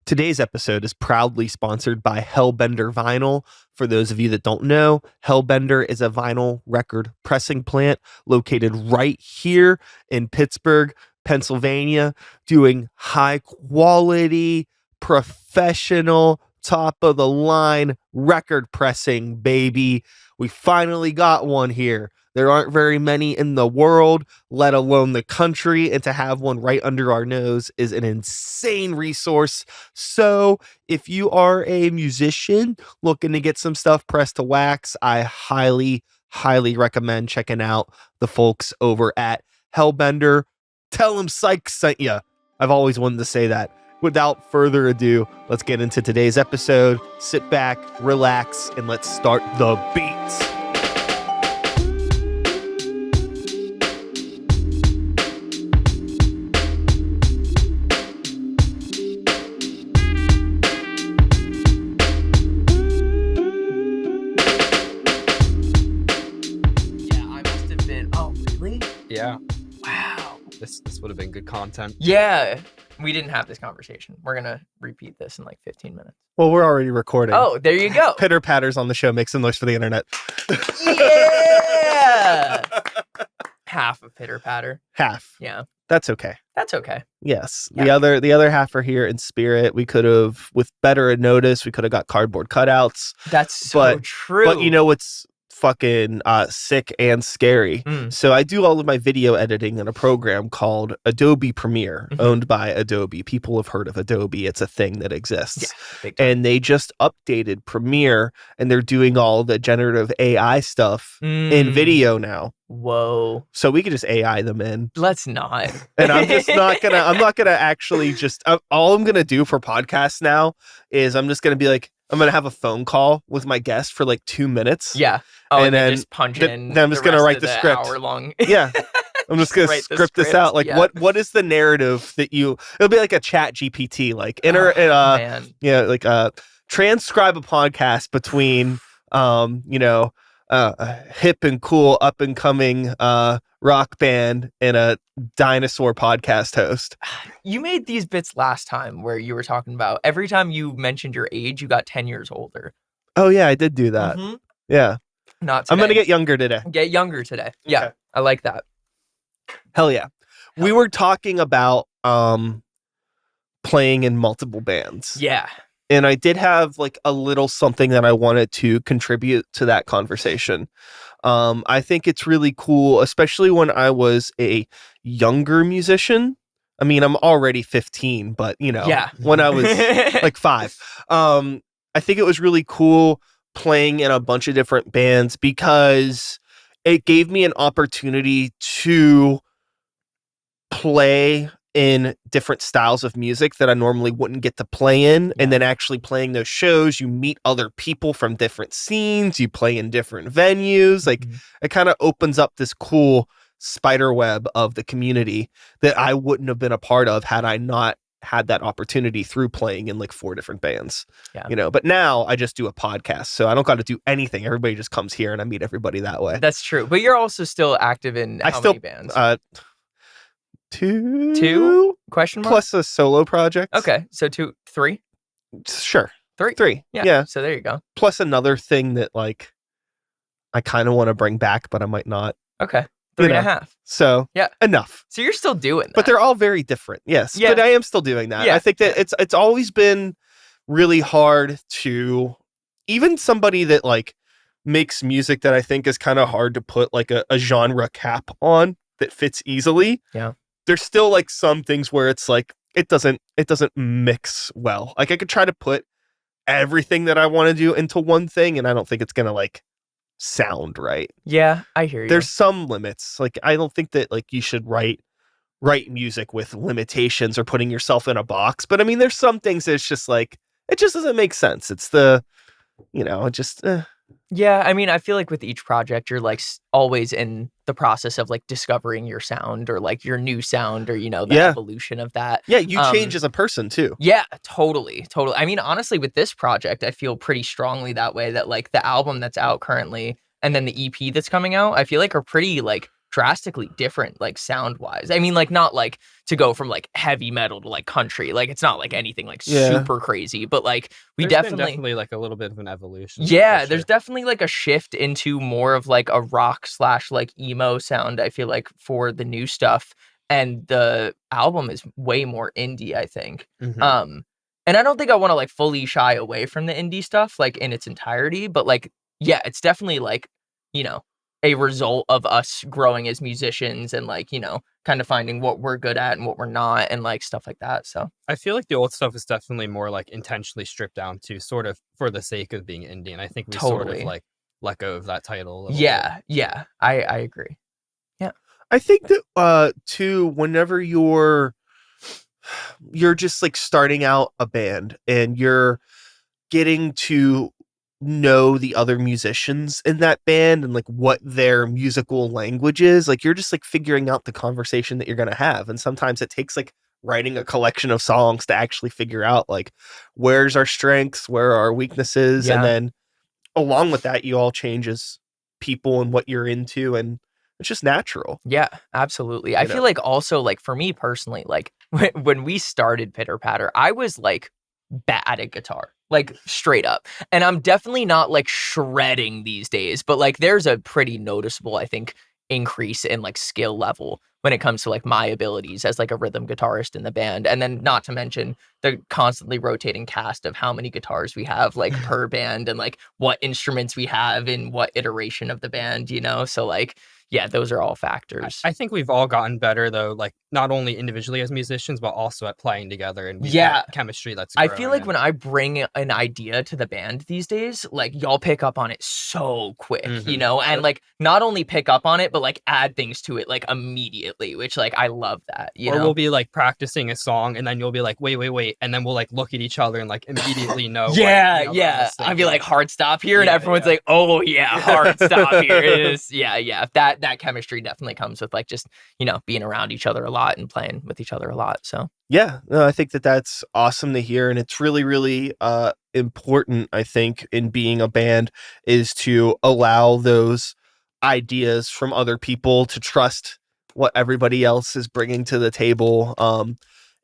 Today's episode is proudly sponsored by Hellbender Vinyl. For those of you that don't know, Hellbender is a vinyl record pressing plant located right here in Pittsburgh, Pennsylvania, doing high quality, professional, top of the line record pressing, baby. We finally got one here. There aren't very many in the world, let alone the country, and to have one right under our nose is an insane resource. So if you are a musician looking to get some stuff pressed to wax, I highly, highly recommend checking out the folks over at Hellbender. Tell them Psych sent ya. I've always wanted to say that. Without further ado, let's get into today's episode. Sit back, relax, and let's start the beats. Yeah. Wow. This would have been good content. Yeah. We didn't have this conversation. We're going to repeat this in like 15 minutes. Well, we're already recording. Oh, there you go. Pitter patters on the show. Make some noise for the internet. Yeah. Half of pitter patter. Half. Yeah. That's okay. That's okay. Yes. Yeah. The other half are here in spirit. We could have, with better notice, we could have got cardboard cutouts. That's so true. But you know what's fucking sick and scary? So I do all of my video editing in a program called Adobe Premiere, owned by Adobe. People have heard of Adobe. It's a thing that exists. Yeah, big time. And they just updated Premiere, and they're doing all the generative AI stuff in video now. Whoa. So we could just AI them in. Let's not. And I'm not gonna actually just, all I'm gonna do for podcasts now is I'm just gonna be like, I'm gonna have a phone call with my guest for like 2 minutes. Yeah. Oh, and then just punch in. Then I'm just gonna write the script. Hour long. Yeah. I'm just gonna script this out. Like, yeah. what is the narrative that it'll be like a chat GPT, like transcribe a podcast between a hip and cool up and coming rock band and a dinosaur podcast host. You made these bits last time where you were talking about every time you mentioned your age, you got 10 years older. Oh yeah, I did do that. Yeah. Not today. I'm gonna get younger today. Get younger today. Yeah. Okay. I like that. Hell yeah. We were talking about playing in multiple bands. Yeah. And I did have like a little something that I wanted to contribute to that conversation. I think it's really cool, especially when I was a younger musician. I mean, I'm already 15, but when I was like 5, I think it was really cool playing in a bunch of different bands because it gave me an opportunity to play in different styles of music that I normally wouldn't get to play in. And then actually playing those shows, you meet other people from different scenes, you play in different venues. Like it kind of opens up this cool spider web of the community that I wouldn't have been a part of had I not had that opportunity through playing in like 4 different bands. Yeah. But now I just do a podcast, so I don't got to do anything. Everybody just comes here and I meet everybody that way. That's true. But you're also still active in many bands? 2 question mark plus a solo project. Okay, so 3. Sure, 3. Yeah. So there you go. Plus another thing that like I kind of want to bring back, but I might not. Okay, 3.5. So yeah, enough. So you're still doing that, but they're all very different. Yes, yeah. But I am still doing that. Yeah. I think that it's always been really hard to, even somebody that like makes music that I think is kind of hard to put like a genre cap on that fits easily. Yeah. There's still like some things where it's like it doesn't mix well. Like I could try to put everything that I want to do into one thing and I don't think it's gonna like sound right. Yeah, I hear you. There's some limits. Like I don't think that like you should write music with limitations or putting yourself in a box. But I mean there's some things that it's just like it just doesn't make sense. It's the Yeah, I mean, I feel like with each project, you're like always in the process of like discovering your sound or like your new sound or, the evolution of that. Yeah, you change as a person too. Yeah, totally. I mean, honestly, with this project, I feel pretty strongly that way that like the album that's out currently and then the EP that's coming out, I feel like are pretty like drastically different, like sound wise. I mean, like not like to go from like heavy metal to like country. Like it's not like anything like super crazy, but like There's been definitely like a little bit of an evolution. Yeah, for there's sure. definitely like a shift into more of like a rock / like emo sound, I feel like, for the new stuff. And the album is way more indie, I think. Mhm. And I don't think I want to like fully shy away from the indie stuff like in its entirety, but like yeah, it's definitely like, you know, a result of us growing as musicians and like, you know, kind of finding what we're good at and what we're not and like stuff like that. So I feel like the old stuff is definitely more like intentionally stripped down to sort of for the sake of being indie. And I think we sort of totally. like let go of that title a little bit. Yeah, I agree. Yeah. I think that too, whenever you're just like starting out a band and you're getting to know the other musicians in that band and like what their musical language is, like you're just like figuring out the conversation that you're going to have. And sometimes it takes like writing a collection of songs to actually figure out like where's our strengths, where are our weaknesses, and Yeah. then along with that you all change as people and what you're into, and it's just natural. Yeah, absolutely. I You feel know? like also like for me personally, like when we started Pitter Patter, I was like bad at guitar, like straight up. And I'm definitely not like shredding these days, but like there's a pretty noticeable, I think, increase in like skill level when it comes to like my abilities as like a rhythm guitarist in the band. And then not to mention the constantly rotating cast of how many guitars we have like per band and like what instruments we have in what iteration of the band, you know? So like yeah, those are all factors. I think we've all gotten better though, like not only individually as musicians, but also at playing together. And we've Yeah, got chemistry that's I growing. feel like when I bring an idea to the band these days, like y'all pick up on it so quick, you Mhm. know, and like not only pick up on it, but like add things to it like immediately, which like I love that, you Or know? we'll be like practicing a song and then you'll be like, wait. And then we'll like look at each other and like immediately know what Yeah, the other one yeah. was I'd be thinking. like hard stop here, and Yeah, everyone's yeah. like, "Oh yeah, hard stop here." It is, yeah. That chemistry definitely comes with like just being around each other a lot and playing with each other a lot. So Yeah, no, I think that that's awesome to hear, and it's really, really important. I think in being a band is to allow those ideas from other people, to trust what everybody else is bringing to the table,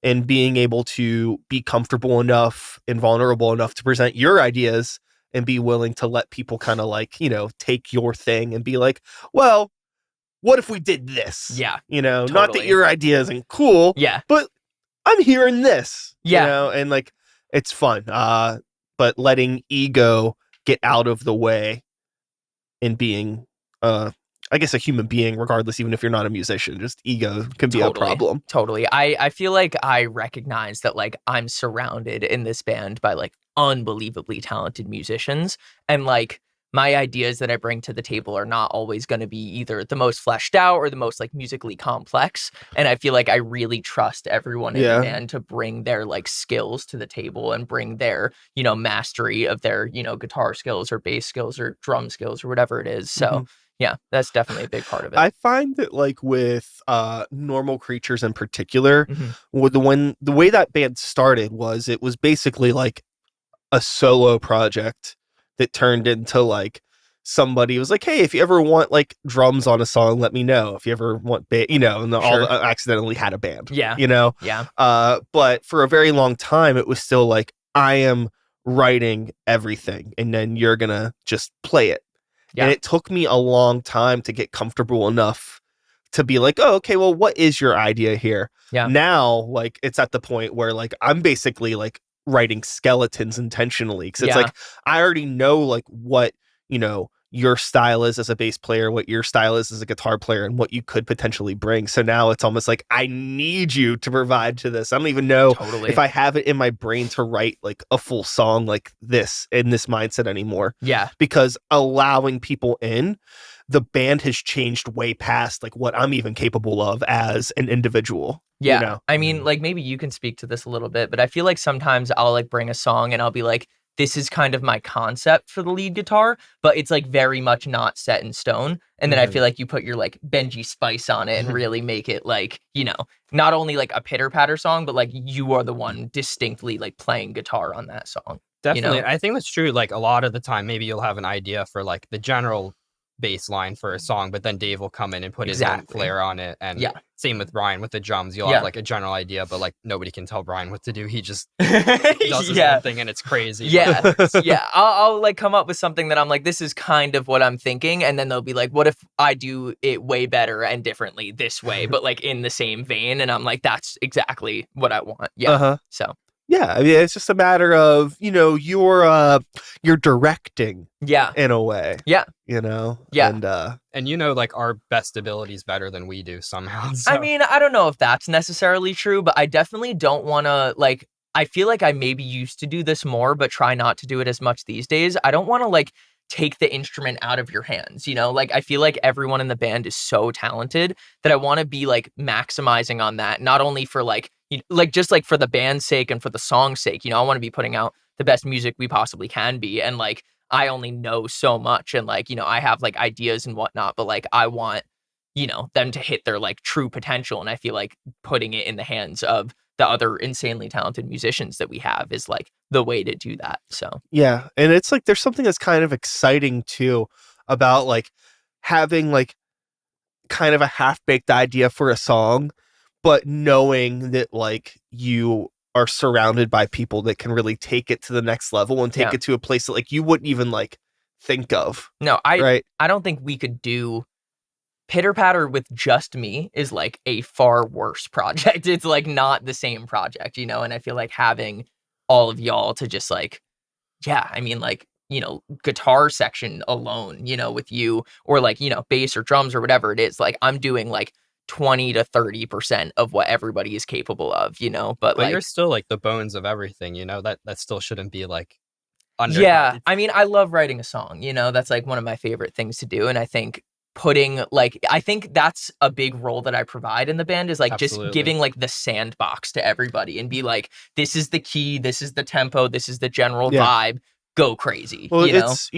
and being able to be comfortable enough and vulnerable enough to present your ideas and be willing to let people kind of like take your thing and be like, well, what if we did this? yeah, Not that totally. your idea isn't cool, Yeah, but I'm hearing this, yeah. and like it's fun. But letting ego get out of the way and being I guess a human being, regardless, even if you're not a musician, just ego can be a Totally. problem. Totally. I feel like I recognize that like I'm surrounded in this band by like unbelievably talented musicians, and like my ideas that I bring to the table are not always going to be either the most fleshed out or the most like musically complex, and I feel like I really trust everyone in the Yeah. band to bring their like skills to the table and bring their mastery of their guitar skills or bass skills or drum skills or whatever it is. So Mhm. yeah, that's definitely a big part of it. I find that like with Normal Creatures in particular, Mhm. with the way that band started was it was basically like a solo project that turned into like somebody was like, hey, if you ever want like drums on a song, let me know. If you ever want and all Sure. accidentally had a band. Yeah. Yeah. But for a very long time it was still like, I am writing everything and then you're gonna just play it. And Yeah. it took me a long time to get comfortable enough to be like, oh, okay, well, what is your idea here? Yeah. Now, like, it's at the point where like I'm basically like writing skeletons intentionally, because it's Yeah. like I already know like what your style is as a bass player, what your style is as a guitar player, and what you could potentially bring. So now it's almost like I need you to provide to this. I don't even know Totally. if I have it in my brain to write like a full song like this in this mindset anymore, Yeah. because allowing people in, the band has changed way past like what I'm even capable of as an individual. Yeah. I mean, like maybe you can speak to this a little bit, but I feel like sometimes I'll like bring a song and I'll be like, this is kind of my concept for the lead guitar, but it's like very much not set in stone. And then I feel like you put your like Benji spice on it and really make it like, not only like a pitter patter song, but like you are the one distinctly like playing guitar on that song. Definitely. I think that's true. Like a lot of the time, maybe you'll have an idea for like the general bass line for a song, but then Dave will come in and put his own Exactly. flair on it. And Yeah. same with Brian with the drums. You'll Yeah. have like a general idea, but like nobody can tell Brian what to do. He just does his Yeah. own thing and it's crazy. Yeah. Yeah. I'll like come up with something that I'm like, this is kind of what I'm thinking. And then they'll be like, what if I do it way better and differently this way, but like in the same vein? And I'm like, that's exactly what I want. Yeah. Uh-huh. So Yeah, I mean, it's just a matter of, you're directing yeah. in a way. Yeah. Yeah. And And like our best abilities better than we do somehow. I So. mean, I don't know if that's necessarily true, but I definitely don't want to like, I feel like I maybe used to do this more, but try not to do it as much these days. I don't want to like take the instrument out of your hands, like I feel like everyone in the band is so talented that I want to be like maximizing on that, not only for like just like for the band's sake and for the song's sake. I want to be putting out the best music we possibly can be, and like I only know so much, and like I have like ideas and whatnot, but like I want them to hit their like true potential, and I feel like putting it in the hands of the other insanely talented musicians that we have is like the way to do that. So yeah, and it's like there's something that's kind of exciting too about like having like kind of a half-baked idea for a song, but knowing that like you are surrounded by people that can really take it to the next level and take it to a place that like you wouldn't even like think of. No, right? I don't think we could do Pitter Patter with just me is like a far worse project. It's like not the same project, and I feel like having all of y'all to just like, yeah, I mean like, guitar section alone, with you, or like, bass or drums or whatever it is, like I'm doing like 20 to 30% of what everybody is capable of, but like you're still like the bones of everything, that still shouldn't be like under. Yeah, I mean, I love writing a song, that's like one of my favorite things to do, and I think I think that's a big role that I provide in the band is like Absolutely. just giving like the sandbox to everybody and be like, this is the key, this is the tempo, this is the general vibe, go crazy. Well, it's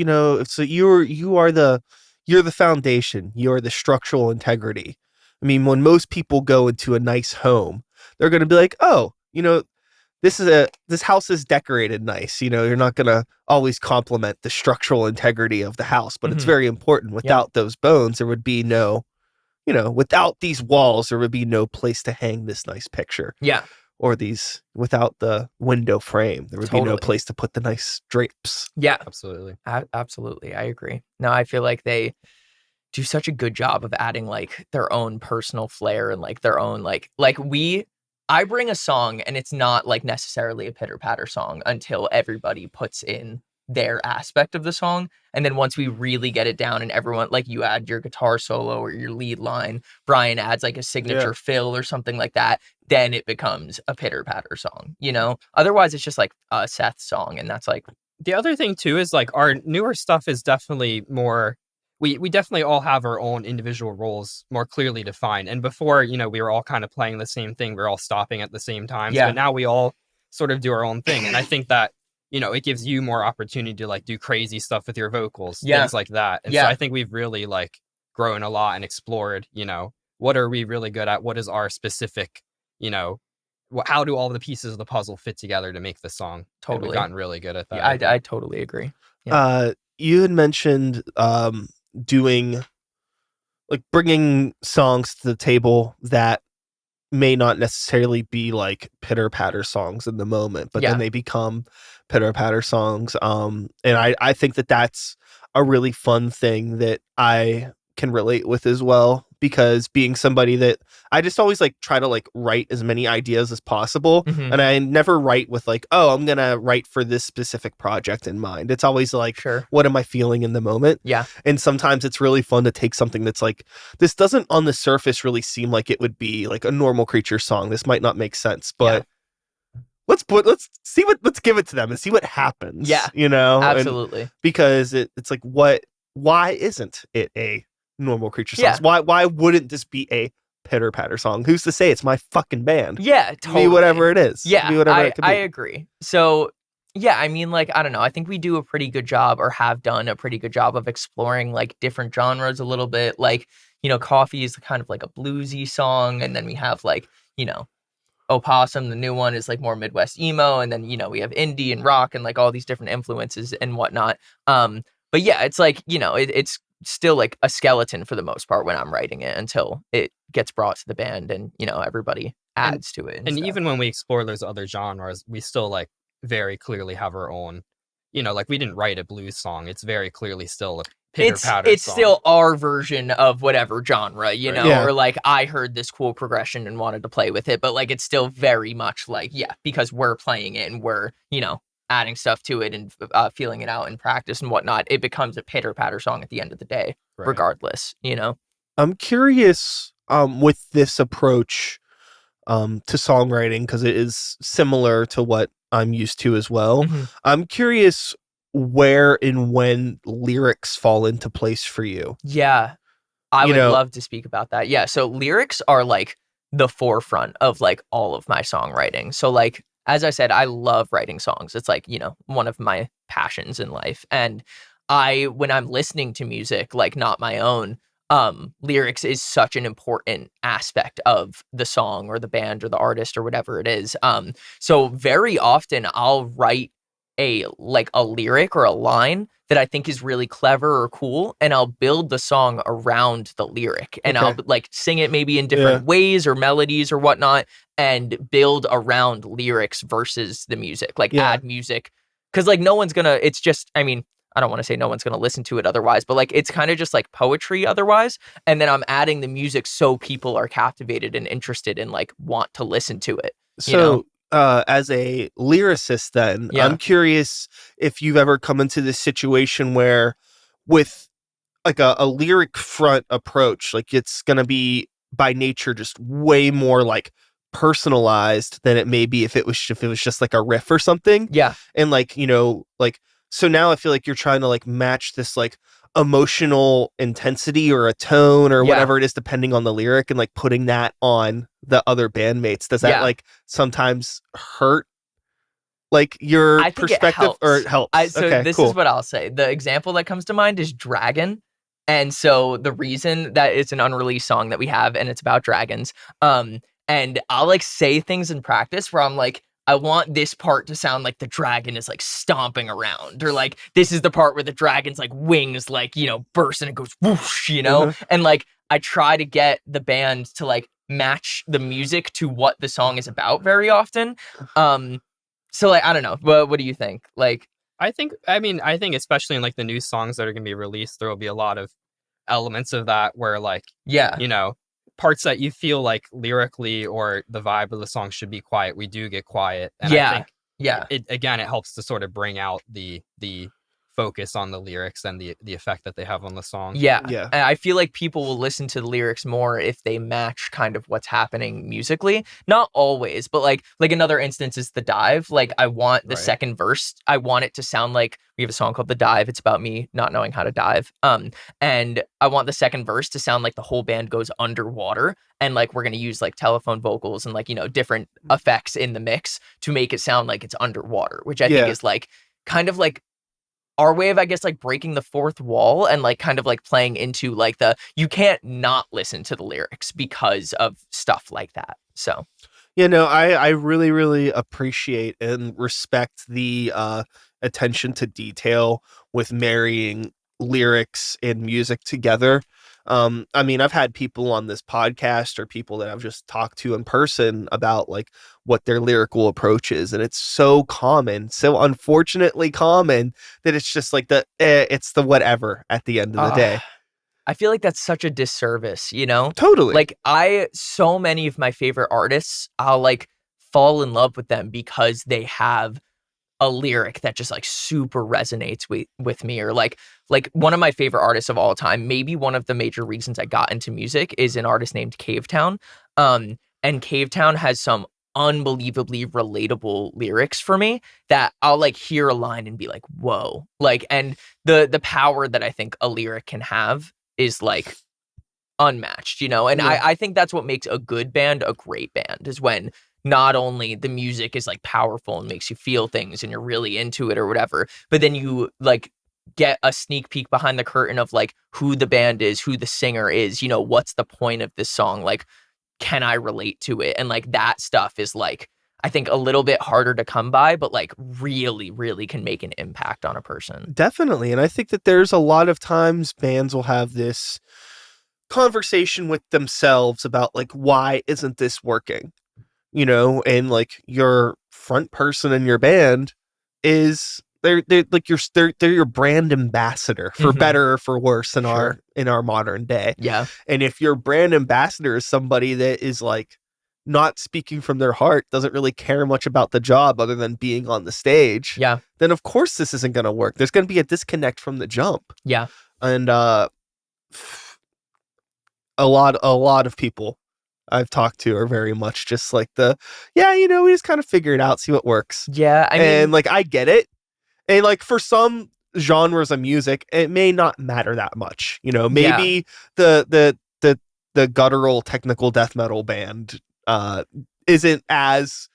so you're the foundation, you're the structural integrity. I mean, when most people go into a nice home, they're going to be like, oh, this house is decorated nice. You're not going to always compliment the structural integrity of the house, but it's very important. Without those bones, there would be no, without these walls, there would be no place to hang this nice picture. Yeah. Or without the window frame, there would be no place to put the nice drapes. Yeah. Absolutely. Absolutely. I agree. No, I feel like they do such a good job of adding like their own personal flair and like their own I bring a song and it's not like necessarily a pitter patter song until everybody puts in their aspect of the song. And then once we really get it down and everyone, like you add your guitar solo or your lead line, Brian adds like a signature fill or something like that, then it becomes a pitter patter song, Otherwise it's just like a Seth song. And that's like. The other thing too is like our newer stuff is definitely more. We definitely all have our own individual roles more clearly defined. And before, we were all kind of playing the same thing. We were all stopping at the same time. Yeah. But now we all sort of do our own thing. And I think that, it gives you more opportunity to like do crazy stuff with your vocals, things like that. And so I think we've really like grown a lot and explored, what are we really good at? What is our specific, how do all the pieces of the puzzle fit together to make the song? Totally. And we've gotten really good at that. Yeah, I totally agree. Yeah. You had mentioned doing like bringing songs to the table that may not necessarily be like pitter patter songs in the moment, but then they become pitter patter songs. And I think that that's a really fun thing that I can relate with as well, because being somebody that I just always like try to like write as many ideas as possible. And I never write with like, oh, I'm going to write for this specific project in mind. It's always like, what am I feeling in the moment? Yeah. And sometimes it's really fun to take something that's like, this doesn't on the surface really seem like it would be like a Normal Creature song. This might not make sense, but let's give it to them and see what happens. Yeah. Absolutely. And because it's like, why isn't it a Normal Creature songs? Why wouldn't this be a pitter patter song? Who's to say? It's my fucking band. Yeah, totally. Be whatever it is. Yeah, be whatever it could be. I agree. So yeah, I mean, like, I don't know. I think we do a pretty good job, or have done a pretty good job of exploring like different genres a little bit. Like, Coffee is kind of like a bluesy song, and then we have like, Opossum, the new one, is like more Midwest emo, and then we have indie and rock and like all these different influences and whatnot. But yeah, it's like, it's still like a skeleton for the most part when I'm writing it until it gets brought to the band and, you know, everybody adds to it. And even when we explore those other genres, we still like very clearly have our own, you know, like we didn't write a blues song. It's very clearly still a pitter patter it's song. still our version of whatever genre, you Right. know, Yeah. or like I heard this cool progression and wanted to play with it, but like it's still very much like, yeah, because we're playing it and we're, you know, adding stuff to it and feeling it out in practice and whatnot, it becomes a pitter patter song at the end of the day, Right. regardless, you know? I'm curious with this approach to songwriting, because it is similar to what I'm used to as well. Mhm. I'm curious where and when lyrics fall into place for you. Yeah. I You would know- love to speak about that. Yeah. So lyrics are like the forefront of like all of my songwriting. So like, as I said, I love writing songs. It's like, you know, one of my passions in life. And when I'm listening to music, like not my own, lyrics is such an important aspect of the song or the band or the artist or whatever it is. So very often I'll write a lyric or a line that I think is really clever or cool, and I'll build the song around the lyric, and I'll Okay. like sing it maybe in different ways or melodies or whatnot, and build around lyrics versus the music, like Yeah. add music, because like no one's gonna. It's just, I mean, I don't want to say no one's gonna listen to it otherwise, but like it's kind of just like poetry otherwise, and then I'm adding the music so people are captivated and interested and like want to listen to it. You know? So, as a lyricist, then Yeah. I'm curious if you've ever come into this situation where, with like a lyric front approach, like it's gonna be by nature just way more like personalized than it may be if it was just like a riff or something. Yeah. And like, you know, like, so now I feel like you're trying to like match this like emotional intensity or a tone or Yeah. whatever it is, depending on the lyric, and like putting that on the other bandmates. Does that Yeah. like sometimes hurt like your I think it perspective, or it helps? So Okay, this cool. is what I'll say. The example that comes to mind is Dragon. And so the reason that it's an unreleased song that we have and it's about dragons, and I'll like say things in practice where I'm like, I want this part to sound like the dragon is like stomping around, or like this is the part where the dragon's like wings like, you know, burst and it goes whoosh, you know? And like I try to get the band to like match the music to what the song is about very often. So like I don't know. What do you think? Like I think especially in like the new songs that are gonna be released, there will be a lot of elements of that where like, yeah. you know, parts that you feel like lyrically or the vibe of the song should be quiet, we do get quiet. And I think Yeah. it helps to sort of bring out the focus on the lyrics and the effect that they have on the song. Yeah. Yeah. And I feel like people will listen to the lyrics more if they match kind of what's happening musically. Not always, but like another instance is The Dive. Like I want the Right. second verse, I want it to sound like we have a song called The Dive. It's about me not knowing how to dive. And I want the second verse to sound like the whole band goes underwater, and like we're going to use like telephone vocals and like, you know, different effects in the mix to make it sound like it's underwater, which I think is like kind of like our way of, I guess, like breaking the fourth wall and like kind of like playing into like you can't not listen to the lyrics because of stuff like that. So, You know, I really, really appreciate and respect the attention to detail with marrying lyrics and music together. I mean, I've had people on this podcast or people that I've just talked to in person about like what their lyrical approach is, and it's so common, so unfortunately common, that it's just like it's the whatever at the end of the day. I feel like that's such a disservice, you know? Totally. Like so many of my favorite artists, I'll like fall in love with them because they have a lyric that just like super resonates with me, or like one of my favorite artists of all time, maybe one of the major reasons I got into music, is an artist named Cavetown. And Cavetown has some unbelievably relatable lyrics for me that I'll like hear a line and be like, whoa. Like, and the power that I think a lyric can have is like unmatched, you know? And I think that's what makes a good band a great band, is when not only the music is like powerful and makes you feel things and you're really into it or whatever, but then you like get a sneak peek behind the curtain of like who the band is, who the singer is, you know, what's the point of this song? Like, can I relate to it? And like that stuff is like, I think a little bit harder to come by, but like really, really can make an impact on a person. Definitely. And I think that there's a lot of times bands will have this conversation with themselves about like, why isn't this working? You know, and like your front person in your band is they're like they're your brand ambassador for better or for worse in our modern day. Yeah. And if your brand ambassador is somebody that is like not speaking from their heart, doesn't really care much about the job other than being on the stage, yeah, then of course this isn't going to work. There's going to be a disconnect from the jump. Yeah. And a lot of people I've talked to are very much just like we just kind of figure it out, see what works. Yeah, I mean, like I get it. And like for some genres of music, it may not matter that much. You know, maybe the guttural technical death metal band isn't as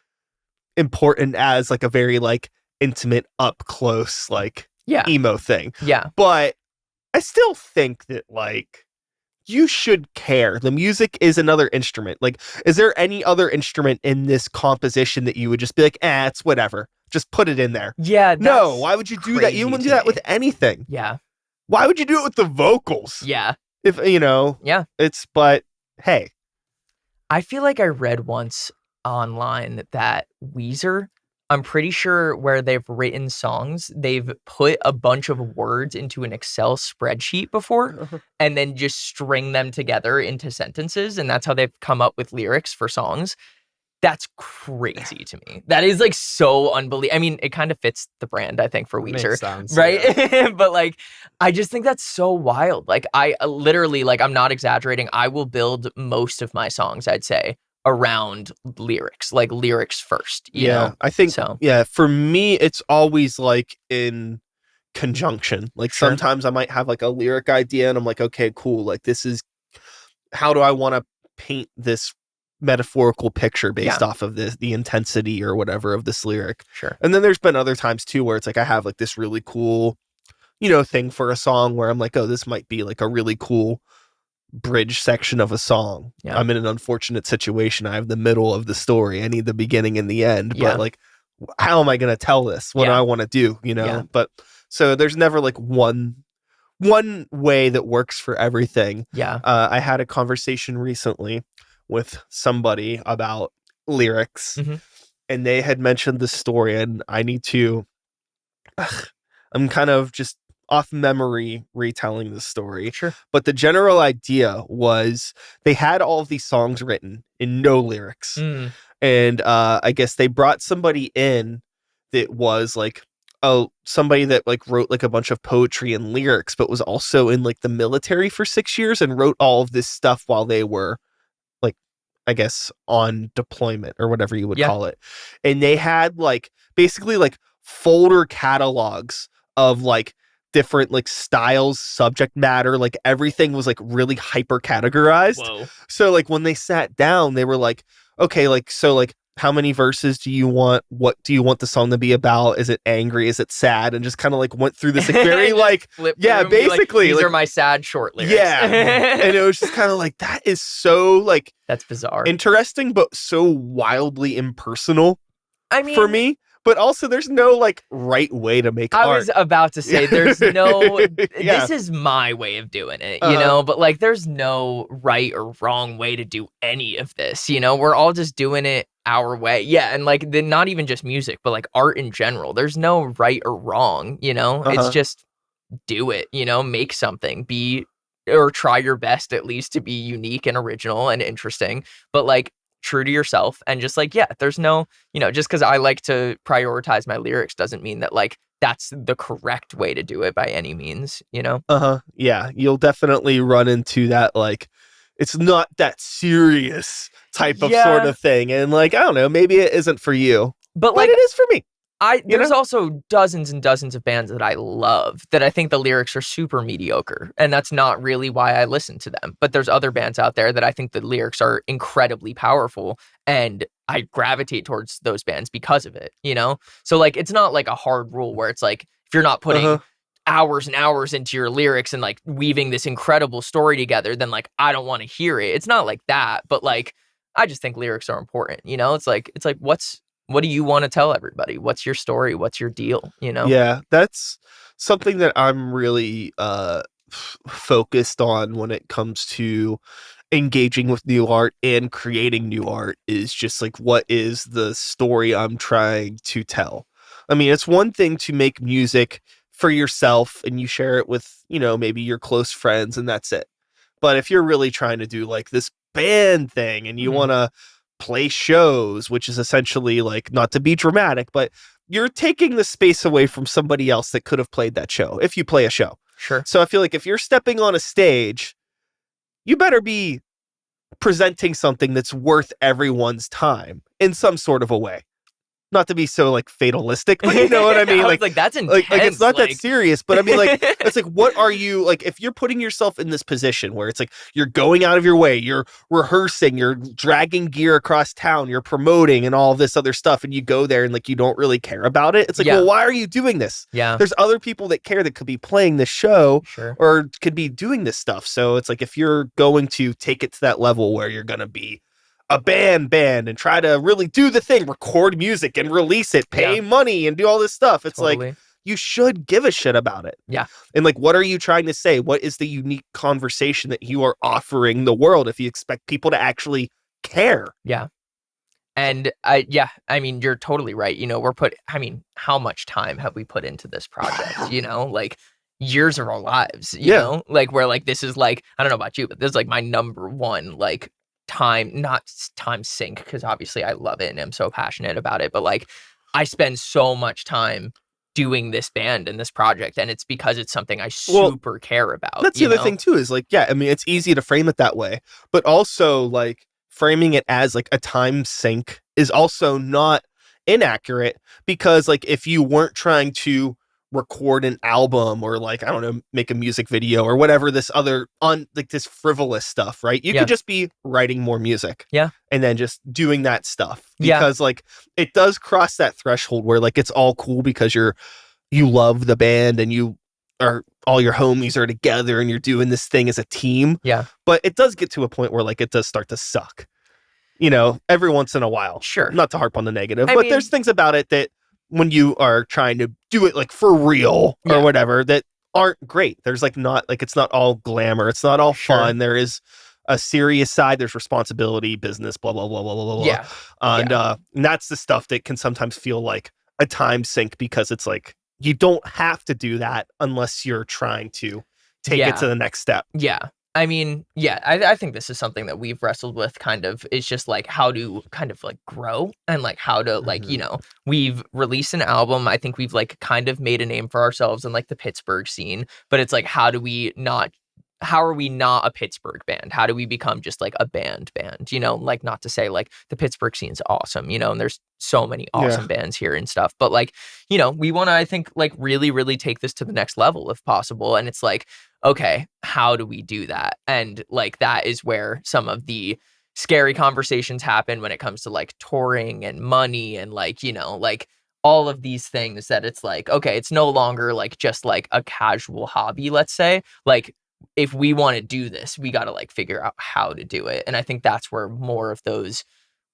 important as like a very like intimate up close like emo thing. Yeah. But I still think that like you should care. The music is another instrument. Like, is there any other instrument in this composition that you would just be like, it's whatever. Just put it in there. Yeah. No, why would you do that? You wouldn't do that with anything. Yeah. Why would you do it with the vocals? Yeah. If, yeah. But hey. I feel like I read once online that Weezer, I'm pretty sure where they've written songs, they've put a bunch of words into an Excel spreadsheet before and then just string them together into sentences. And that's how they've come up with lyrics for songs. That's crazy to me. That is like so unbelievable. I mean, it kind of fits the brand, I think, for Weezer. Makes sense, right? Yeah. But like, I just think that's so wild. Like, I literally, like, I'm not exaggerating. I will build most of my songs, I'd say, around lyrics, like lyrics first. You know? I think, so. For me, it's always like in conjunction. Like sometimes I might have like a lyric idea and I'm like, okay, cool. Like this is, how do I want to paint this metaphorical picture based off of the intensity or whatever of this lyric. Sure. And then there's been other times too where it's like I have like this really cool, thing for a song where I'm like, oh, this might be like a really cool bridge section of a song. Yeah. I'm in an unfortunate situation. I have the middle of the story. I need the beginning and the end. Yeah. But like, how am I going to tell this? What do I want to do? Yeah. But so there's never like one way that works for everything. Yeah. I had a conversation recently with somebody about lyrics and they had mentioned this story and I need to I'm kind of just off memory retelling the story. Sure. But the general idea was they had all of these songs written in no lyrics. And I guess they brought somebody in that was like somebody that like wrote like a bunch of poetry and lyrics, but was also in like the military for 6 years and wrote all of this stuff while they were like, I guess, on deployment or whatever you would call it. And they had like basically like folder catalogs of like different like styles, subject matter, like everything was like really hyper categorized. Whoa. So like when they sat down, they were like, okay, like, so like, how many verses do you want? What do you want the song to be about? Is it angry? Is it sad? And just kind of like went through this like very like, basically. These like, are my sad short lyrics. Yeah. And it was just kind of like, that is so like. That's bizarre. Interesting, but so wildly impersonal for me. But also there's no like right way to make art. I was about to say there's no, this is my way of doing it, but like there's no right or wrong way to do any of this, we're all just doing it our way. Yeah. And like not even just music, but like art in general, there's no right or wrong, it's just do it, make something, or try your best at least to be unique and original and interesting, but like true to yourself and just like, there's no, just because I like to prioritize my lyrics doesn't mean that like that's the correct way to do it by any means, Yeah, you'll definitely run into that like it's not that serious type of sort of thing, and like I don't know, maybe it isn't for you, but like it is for me. There's also dozens and dozens of bands that I love that I think the lyrics are super mediocre, and that's not really why I listen to them. But there's other bands out there that I think the lyrics are incredibly powerful, and I gravitate towards those bands because of it, So like, it's not like a hard rule where it's like, if you're not putting hours and hours into your lyrics and like weaving this incredible story together, then like, I don't want to hear it. It's not like that, but like, I just think lyrics are important, It's like, what do you want to tell everybody? What's your story? What's your deal? You know? Yeah, that's something that I'm really focused on when it comes to engaging with new art and creating new art, is just like, what is the story I'm trying to tell? I mean, it's one thing to make music for yourself and you share it with, you know, maybe your close friends and that's it. But if you're really trying to do like this band thing and you want to play shows, which is essentially like, not to be dramatic, but you're taking the space away from somebody else that could have played that show if you play a show. Sure. So I feel like if you're stepping on a stage, you better be presenting something that's worth everyone's time in some sort of a way. Not to be so like fatalistic, but you know what I mean? Like that's intense. Like it's not that serious, but I mean, like, it's like, what are you, like, if you're putting yourself in this position where it's like, you're going out of your way, you're rehearsing, you're dragging gear across town, you're promoting and all this other stuff, and you go there and like, you don't really care about it. It's like, well, why are you doing this? Yeah. There's other people that care that could be playing this show or could be doing this stuff. So it's like, if you're going to take it to that level where you're going to be a band and try to really do the thing, record music and release it, pay money and do all this stuff. It's like, you should give a shit about it. Yeah. And like, what are you trying to say? What is the unique conversation that you are offering the world if you expect people to actually care? Yeah. And I mean, you're totally right. You know, how much time have we put into this project? You know, like years of our lives, you know, like where like, this is like, I don't know about you, but this is like my number one, like, not time sink, because obviously I love it and I'm so passionate about it, but like I spend so much time doing this band and this project, and it's because it's something I super care about. That's the other thing too, is like, I mean, it's easy to frame it that way, but also like framing it as like a time sink is also not inaccurate, because like if you weren't trying to record an album or like, I don't know, make a music video or whatever, this other like this frivolous stuff, right? You could just be writing more music. Yeah. And then just doing that stuff, because like it does cross that threshold where like it's all cool because you love the band and you are, all your homies are together and you're doing this thing as a team. Yeah. But it does get to a point where like it does start to suck, you know, every once in a while. Sure. Not to harp on the negative, but there's things about it that when you are trying to do it like for real or whatever, that aren't great. There's like, not like, it's not all glamour. It's not all fun. There is a serious side. There's responsibility, business, blah, blah, blah, blah, blah, blah. Yeah. And that's the stuff that can sometimes feel like a time sink, because it's like, you don't have to do that unless you're trying to take it to the next step. Yeah. I mean, I think this is something that we've wrestled with kind of, is just like how to kind of like grow and like how to like, you know, we've released an album. I think we've like kind of made a name for ourselves in like the Pittsburgh scene, but it's like, how are we not a Pittsburgh band? How do we become just like a band, you know, like, not to say like the Pittsburgh scene's awesome, you know, and there's so many awesome bands here and stuff, but like, you know, we want to, I think, like really, really take this to the next level if possible. And it's like, okay, how do we do that? And like, that is where some of the scary conversations happen when it comes to like touring and money and like, you know, like all of these things that it's like, okay, it's no longer like just like a casual hobby, let's say. Like, if we want to do this, we got to like figure out how to do it. And I think that's where more of those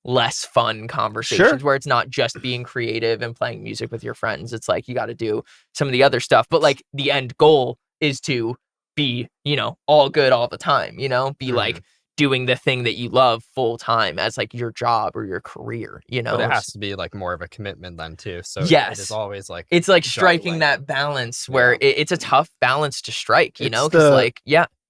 less fun conversations, where it's not just being creative and playing music with your friends. It's like, you got to do some of the other stuff, but like the end goal is to be, you know, all good all the time, you know, be like doing the thing that you love full time as like your job or your career, you know. But it has to be like more of a commitment then too. So it is always like, it's like striking that balance where it's a tough balance to strike, you know, because like,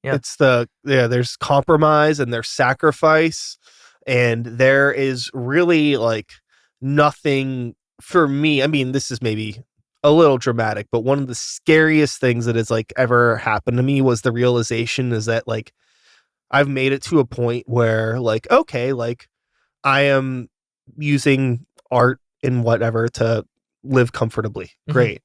it's there's compromise and there's sacrifice, and there is really like nothing for me. I mean, this is maybe a little dramatic, but one of the scariest things that has like ever happened to me was the realization is that like, I've made it to a point where like, okay, like I am using art and whatever to live comfortably. Great.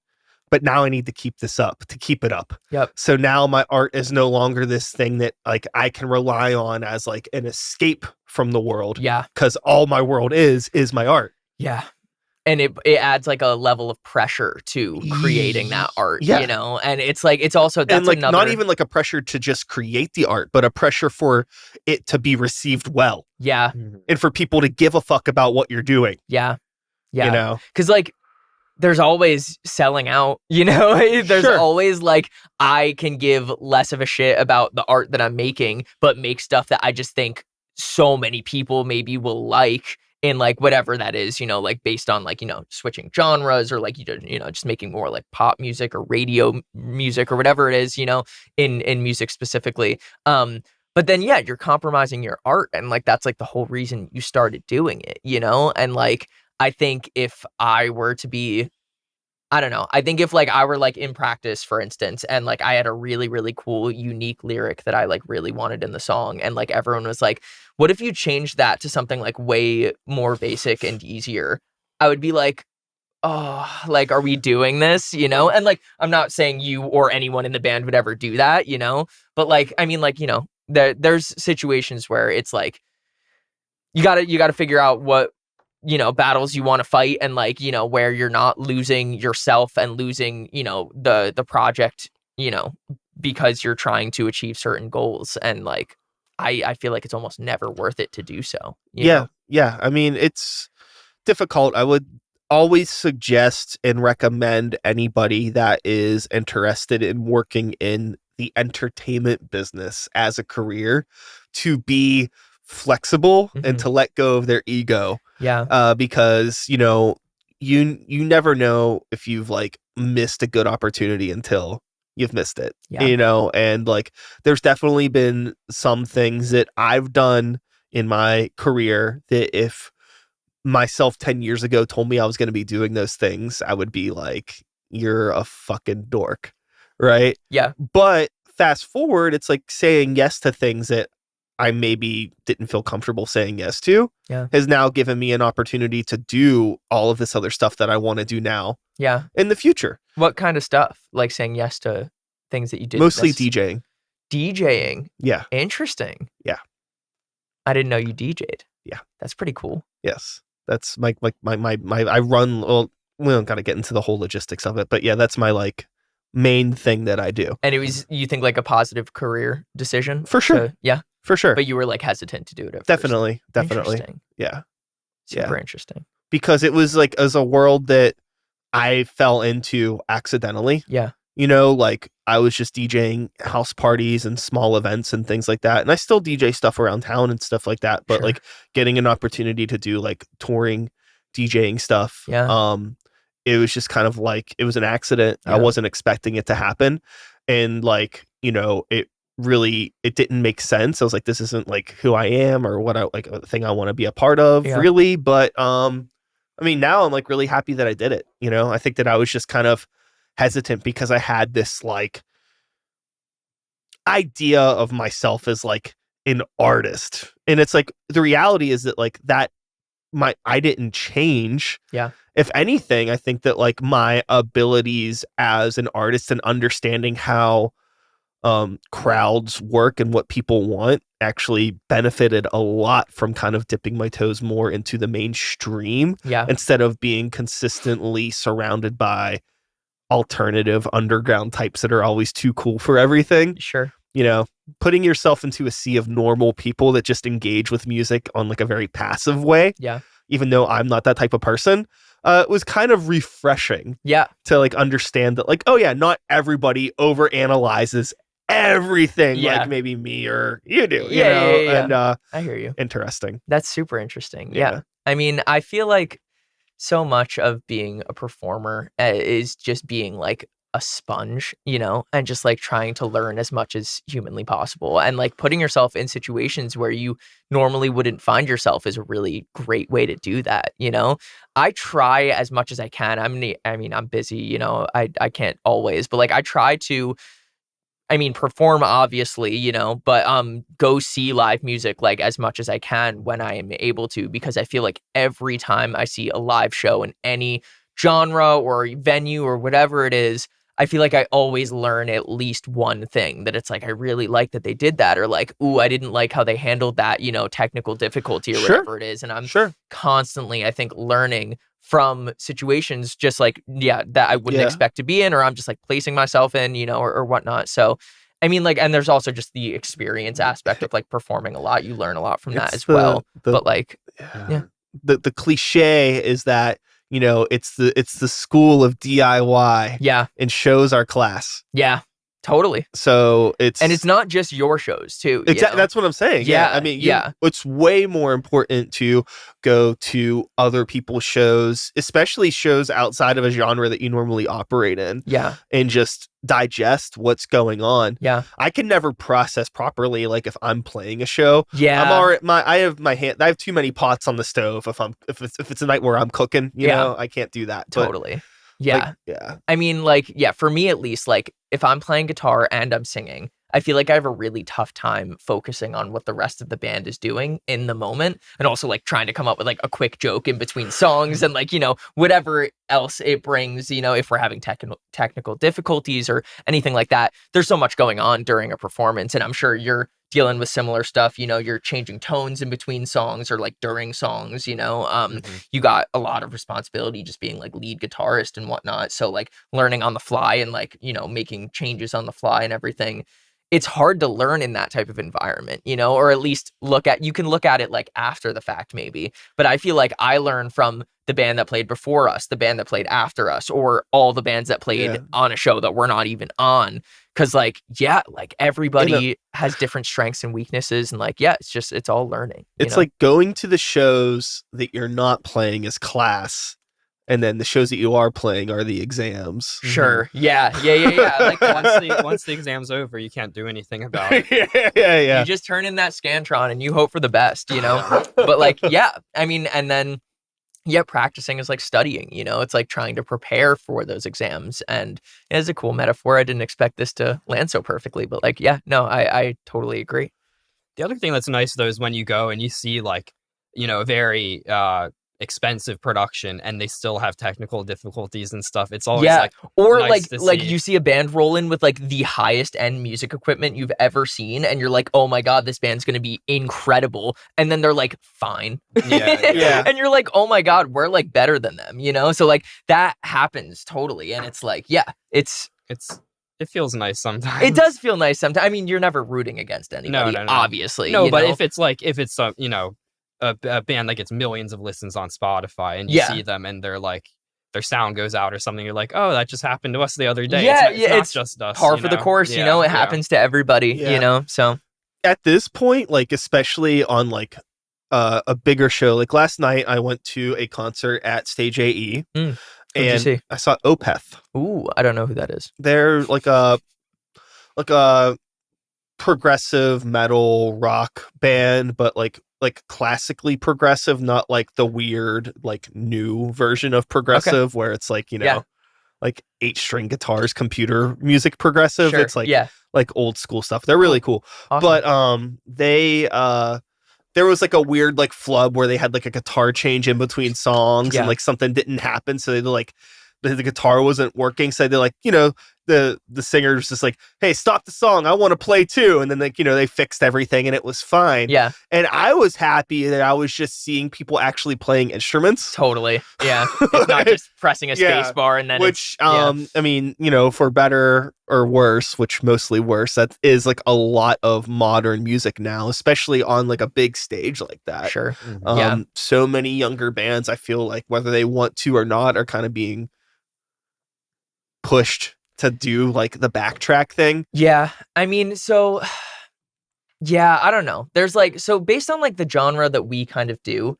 But now I need to keep this up, to keep it up. Yep. So now my art is no longer this thing that like I can rely on as like an escape from the world. Yeah. Because all my world is my art. Yeah. And it adds like a level of pressure to creating that art, you know? And it's like, it's also, that's and like not even like a pressure to just create the art, but a pressure for it to be received well. Yeah. And for people to give a fuck about what you're doing. Yeah. Yeah. You know? Because, like, there's always selling out, you know? There's Sure. always, like, I can give less of a shit about the art that I'm making, but make stuff that I just think so many people maybe will like in, like, whatever that is, you know, like, based on, like, you know, switching genres or, like, you know, just making more, like, pop music or radio music or whatever it is, you know, in music specifically. But then, yeah, you're compromising your art, and, like, that's, like, the whole reason you started doing it, you know? And, like, I think if I were to be, I don't know. I think if, like, I were, like, in practice, for instance, and, like, I had a really, really cool, unique lyric that I, like, really wanted in the song, and, like, everyone was like, what if you changed that to something, like, way more basic and easier? I would be like, oh, like, are we doing this, you know? And, like, I'm not saying you or anyone in the band would ever do that, you know? But, like, I mean, like, you know, there's situations where it's like, you gotta figure out what, you know, battles you want to fight, and, like, you know, where you're not losing yourself and losing, you know, the project, you know, because you're trying to achieve certain goals. And, like, I feel like it's almost never worth it to do so. You know? Yeah. I mean, it's difficult. I would always suggest and recommend anybody that is interested in working in the entertainment business as a career to be flexible and to let go of their ego. Yeah. Because, you know, you never know if you've, like, missed a good opportunity until you've missed it. Yeah. You know, and, like, there's definitely been some things that I've done in my career that if myself 10 years ago told me I was going to be doing those things, I would be like, you're a fucking dork. Right. Yeah. But fast forward, it's like saying yes to things that I maybe didn't feel comfortable saying yes to, has now given me an opportunity to do all of this other stuff that I want to do now. Yeah. In the future. What kind of stuff? Like saying yes to things that you did? Mostly DJing. DJing. Yeah. Interesting. Yeah. I didn't know you DJ'd. Yeah. That's pretty cool. Yes. That's my I run, well, we don't gotta get into the whole logistics of it, but yeah, that's my, like, main thing that I do. And it was, you think, like, a positive career decision? For sure. Yeah. For sure. But you were, like, hesitant to do it at Definitely. first. Definitely. Interesting. Yeah. Super interesting. Because it was, like, as a world that I fell into accidentally. Yeah. You know, like, I was just DJing house parties and small events and things like that. And I still DJ stuff around town and stuff like that. But like getting an opportunity to do, like, touring DJing stuff. Yeah. It was just kind of like, it was an accident. Yeah. I wasn't expecting it to happen. And, like, you know, it didn't make sense. I was like, this isn't, like, who I am or what I, like, a thing I want to be a part of, really. But I mean, now I'm, like, really happy that I did it. You know, I think that I was just kind of hesitant because I had this, like, idea of myself as, like, an artist. And it's like, the reality is that, like, that I didn't change. Yeah. If anything, I think that, like, my abilities as an artist and understanding how crowds work and what people want actually benefited a lot from kind of dipping my toes more into the mainstream. Yeah. Instead of being consistently surrounded by alternative underground types that are always too cool for everything. Sure. You know, putting yourself into a sea of normal people that just engage with music on, like, a very passive way. Yeah. Even though I'm not that type of person, was kind of refreshing. Yeah. To, like, understand that, like, oh yeah, not everybody overanalyzes everything like maybe me or you do. You know? Yeah. And I hear you. Interesting. That's super interesting. Yeah. I mean, I feel like so much of being a performer is just being, like, a sponge, you know, and just, like, trying to learn as much as humanly possible, and, like, putting yourself in situations where you normally wouldn't find yourself is a really great way to do that. You know, I try as much as I can. I mean, I'm busy, you know, I can't always, but, like, I try to, I mean, perform, obviously, you know, but go see live music, like, as much as I can when I am able to, because I feel like every time I see a live show in any genre or venue or whatever it is, I feel like I always learn at least one thing that it's like, I really like that they did that, or like, ooh, I didn't like how they handled that, you know, technical difficulty or whatever it is. And I'm constantly, I think, learning from situations just like, that I wouldn't expect to be in, or I'm just, like, placing myself in, you know, or whatnot. So, I mean, like, and there's also just the experience aspect of, like, performing a lot. You learn a lot from that as well. But, like, the cliche is that it's the school of DIY. Yeah. And shows our class. Yeah. Totally. So it's not just your shows too. That's what I'm saying. Yeah. I mean, it's way more important to go to other people's shows, especially shows outside of a genre that you normally operate in. Yeah. And just digest what's going on. Yeah. I can never process properly. Like if I'm playing a show, yeah, I have too many pots on the stove. If it's a night where I'm cooking, you know, I can't do that. Totally. But, yeah. I mean, like, for me at least, like if I'm playing guitar and I'm singing, I feel like I have a really tough time focusing on what the rest of the band is doing in the moment, and also like trying to come up with like a quick joke in between songs and like, whatever else it brings, if we're having technical difficulties or anything like that. There's so much going on during a performance, and I'm sure you're dealing with similar stuff. You're changing tones in between songs or like during songs, you got a lot of responsibility just being like lead guitarist and whatnot. So like learning on the fly and like, making changes on the fly and everything. It's hard to learn in that type of environment, or at least you can look at it like after the fact maybe. But I feel like I learned from the band that played before us, the band that played after us, or all the bands that played on a show that we're not even on. Cause like everybody has different strengths and weaknesses, and like, it's all learning. It's like going to the shows that you're not playing as class, and then the shows that you are playing are the exams. Sure. Yeah. Like once the exam's over, you can't do anything about it. yeah. You just turn in that Scantron and you hope for the best, But like, I mean, and then practicing is like studying, it's like trying to prepare for those exams. And it's a cool metaphor. I didn't expect this to land so perfectly, but like, I totally agree. The other thing that's nice though is when you go and you see like, a very expensive production and they still have technical difficulties and stuff. It's always or nice like you see a band roll in with like the highest end music equipment you've ever seen, and you're like, oh my god, this band's gonna be incredible, and then they're like fine. And you're like, oh my god, we're like better than them, so like that happens totally. And it's like, it feels nice sometimes. It does feel nice sometimes. I mean, you're never rooting against anybody, no. Obviously. But if it's a band that gets millions of listens on Spotify and you see them and they're like, their sound goes out or something, you're like, oh, that just happened to us the other day. It's not just us. Par for the course, it happens to everybody, so. At this point, like, especially on like a bigger show, like last night I went to a concert at Stage AE and I saw Opeth. Ooh, I don't know who that is. They're like a progressive metal rock band, but like classically progressive, not like the weird like new version of progressive where it's like like 8-string guitars, computer music progressive. It's like old school stuff. They're really cool. Awesome. But there was like a weird like flub where they had like a guitar change in between songs and like something didn't happen, so they like the guitar wasn't working, so they like the singer was just like, hey, stop the song, I want to play too. And then like, they fixed everything and it was fine. Yeah. And I was happy that I was just seeing people actually playing instruments. Totally. Yeah. It's not just pressing a space bar and then I mean, for better or worse, which mostly worse, that is like a lot of modern music now, especially on like a big stage like that. Sure. So many younger bands, I feel like, whether they want to or not, are kind of being pushed to do like the backtrack thing. Yeah. I mean, so I don't know. There's like, so based on like the genre that we kind of do,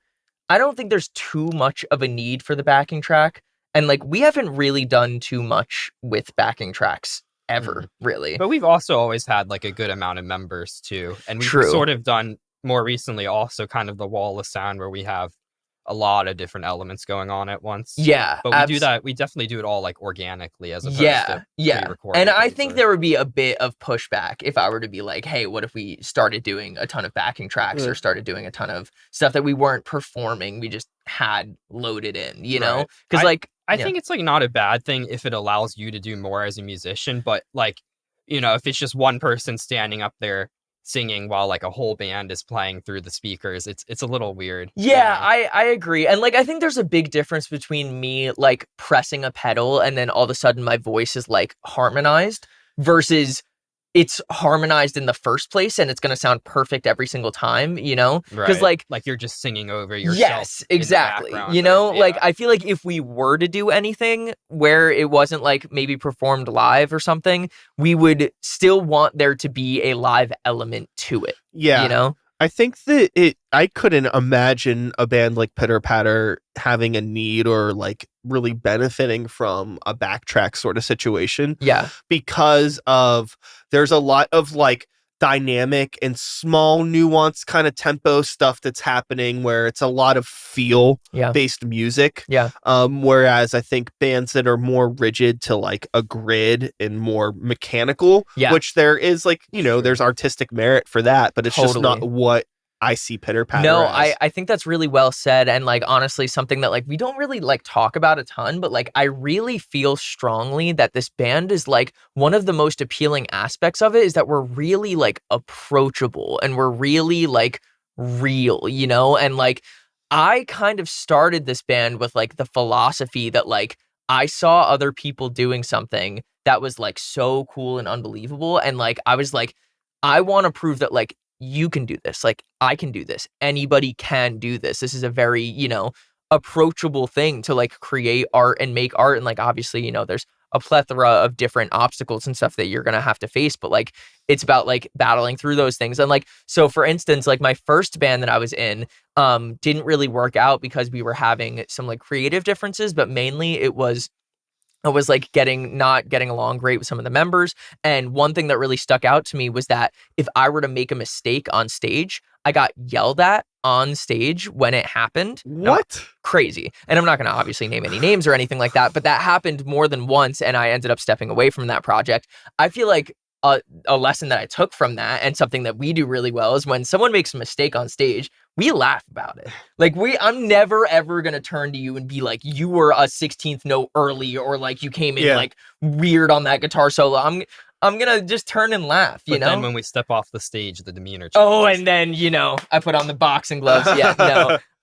I don't think there's too much of a need for the backing track. And like, we haven't really done too much with backing tracks ever, really. But we've also always had like a good amount of members too. And we've sort of done more recently also kind of the wall of sound where we have a lot of different elements going on at once. Yeah. But we do that. We definitely do it all like organically as opposed to pre-recorded. And I think there would be a bit of pushback if I were to be like, hey, what if we started doing a ton of backing tracks or started doing a ton of stuff that we weren't performing, we just had loaded in, know? Because I think it's like not a bad thing if it allows you to do more as a musician, but like, if it's just one person standing up there singing while like a whole band is playing through the speakers, it's a little weird. I agree. And like, I think there's a big difference between me like pressing a pedal and then all of a sudden my voice is like harmonized versus it's harmonized in the first place and it's going to sound perfect every single time, you know? Because like you're just singing over yourself. Yes, exactly. You know, like I feel like if we were to do anything where it wasn't like maybe performed live or something, we would still want there to be a live element to it. Yeah. You know? I think that I couldn't imagine a band like Pitter Patter having a need or like really benefiting from a backtrack sort of situation. Yeah. Because there's a lot of like dynamic and small nuance kind of tempo stuff that's happening where it's a lot of feel based music. Yeah. Whereas I think bands that are more rigid to like a grid and more mechanical, which there is like, you know, there's artistic merit for that, but it's just not what I see Pitter Patter as. I think that's really well said. And like, honestly, something that like we don't really like talk about a ton, but like I really feel strongly that this band is like one of the most appealing aspects of it is that we're really like approachable and we're really like real, you know? And like, I kind of started this band with like the philosophy that like I saw other people doing something that was like so cool and unbelievable. And like, I was like, I want to prove that like, you can do this. Like, I can do this. Anybody can do this. This is a very, you know, approachable thing to like create art and make art. And like, obviously, you know, there's a plethora of different obstacles and stuff that you're going to have to face, but like, it's about like battling through those things. And like, so for instance, like my first band that I was in, didn't really work out because we were having some like creative differences, but mainly I was like not getting along great with some of the members. And one thing that really stuck out to me was that if I were to make a mistake on stage, I got yelled at on stage when it happened. What? Crazy. And I'm not going to obviously name any names or anything like that, but that happened more than once. And I ended up stepping away from that project. I feel like a lesson that I took from that and something that we do really well is when someone makes a mistake on stage, we laugh about it. Like I'm never ever going to turn to you and be like, you were a 16th note early or like you came in like weird on that guitar solo. I'm going to just turn and laugh, you know? Then when we step off the stage, the demeanor changes. Oh, and then, you know, I put on the boxing gloves. Yeah,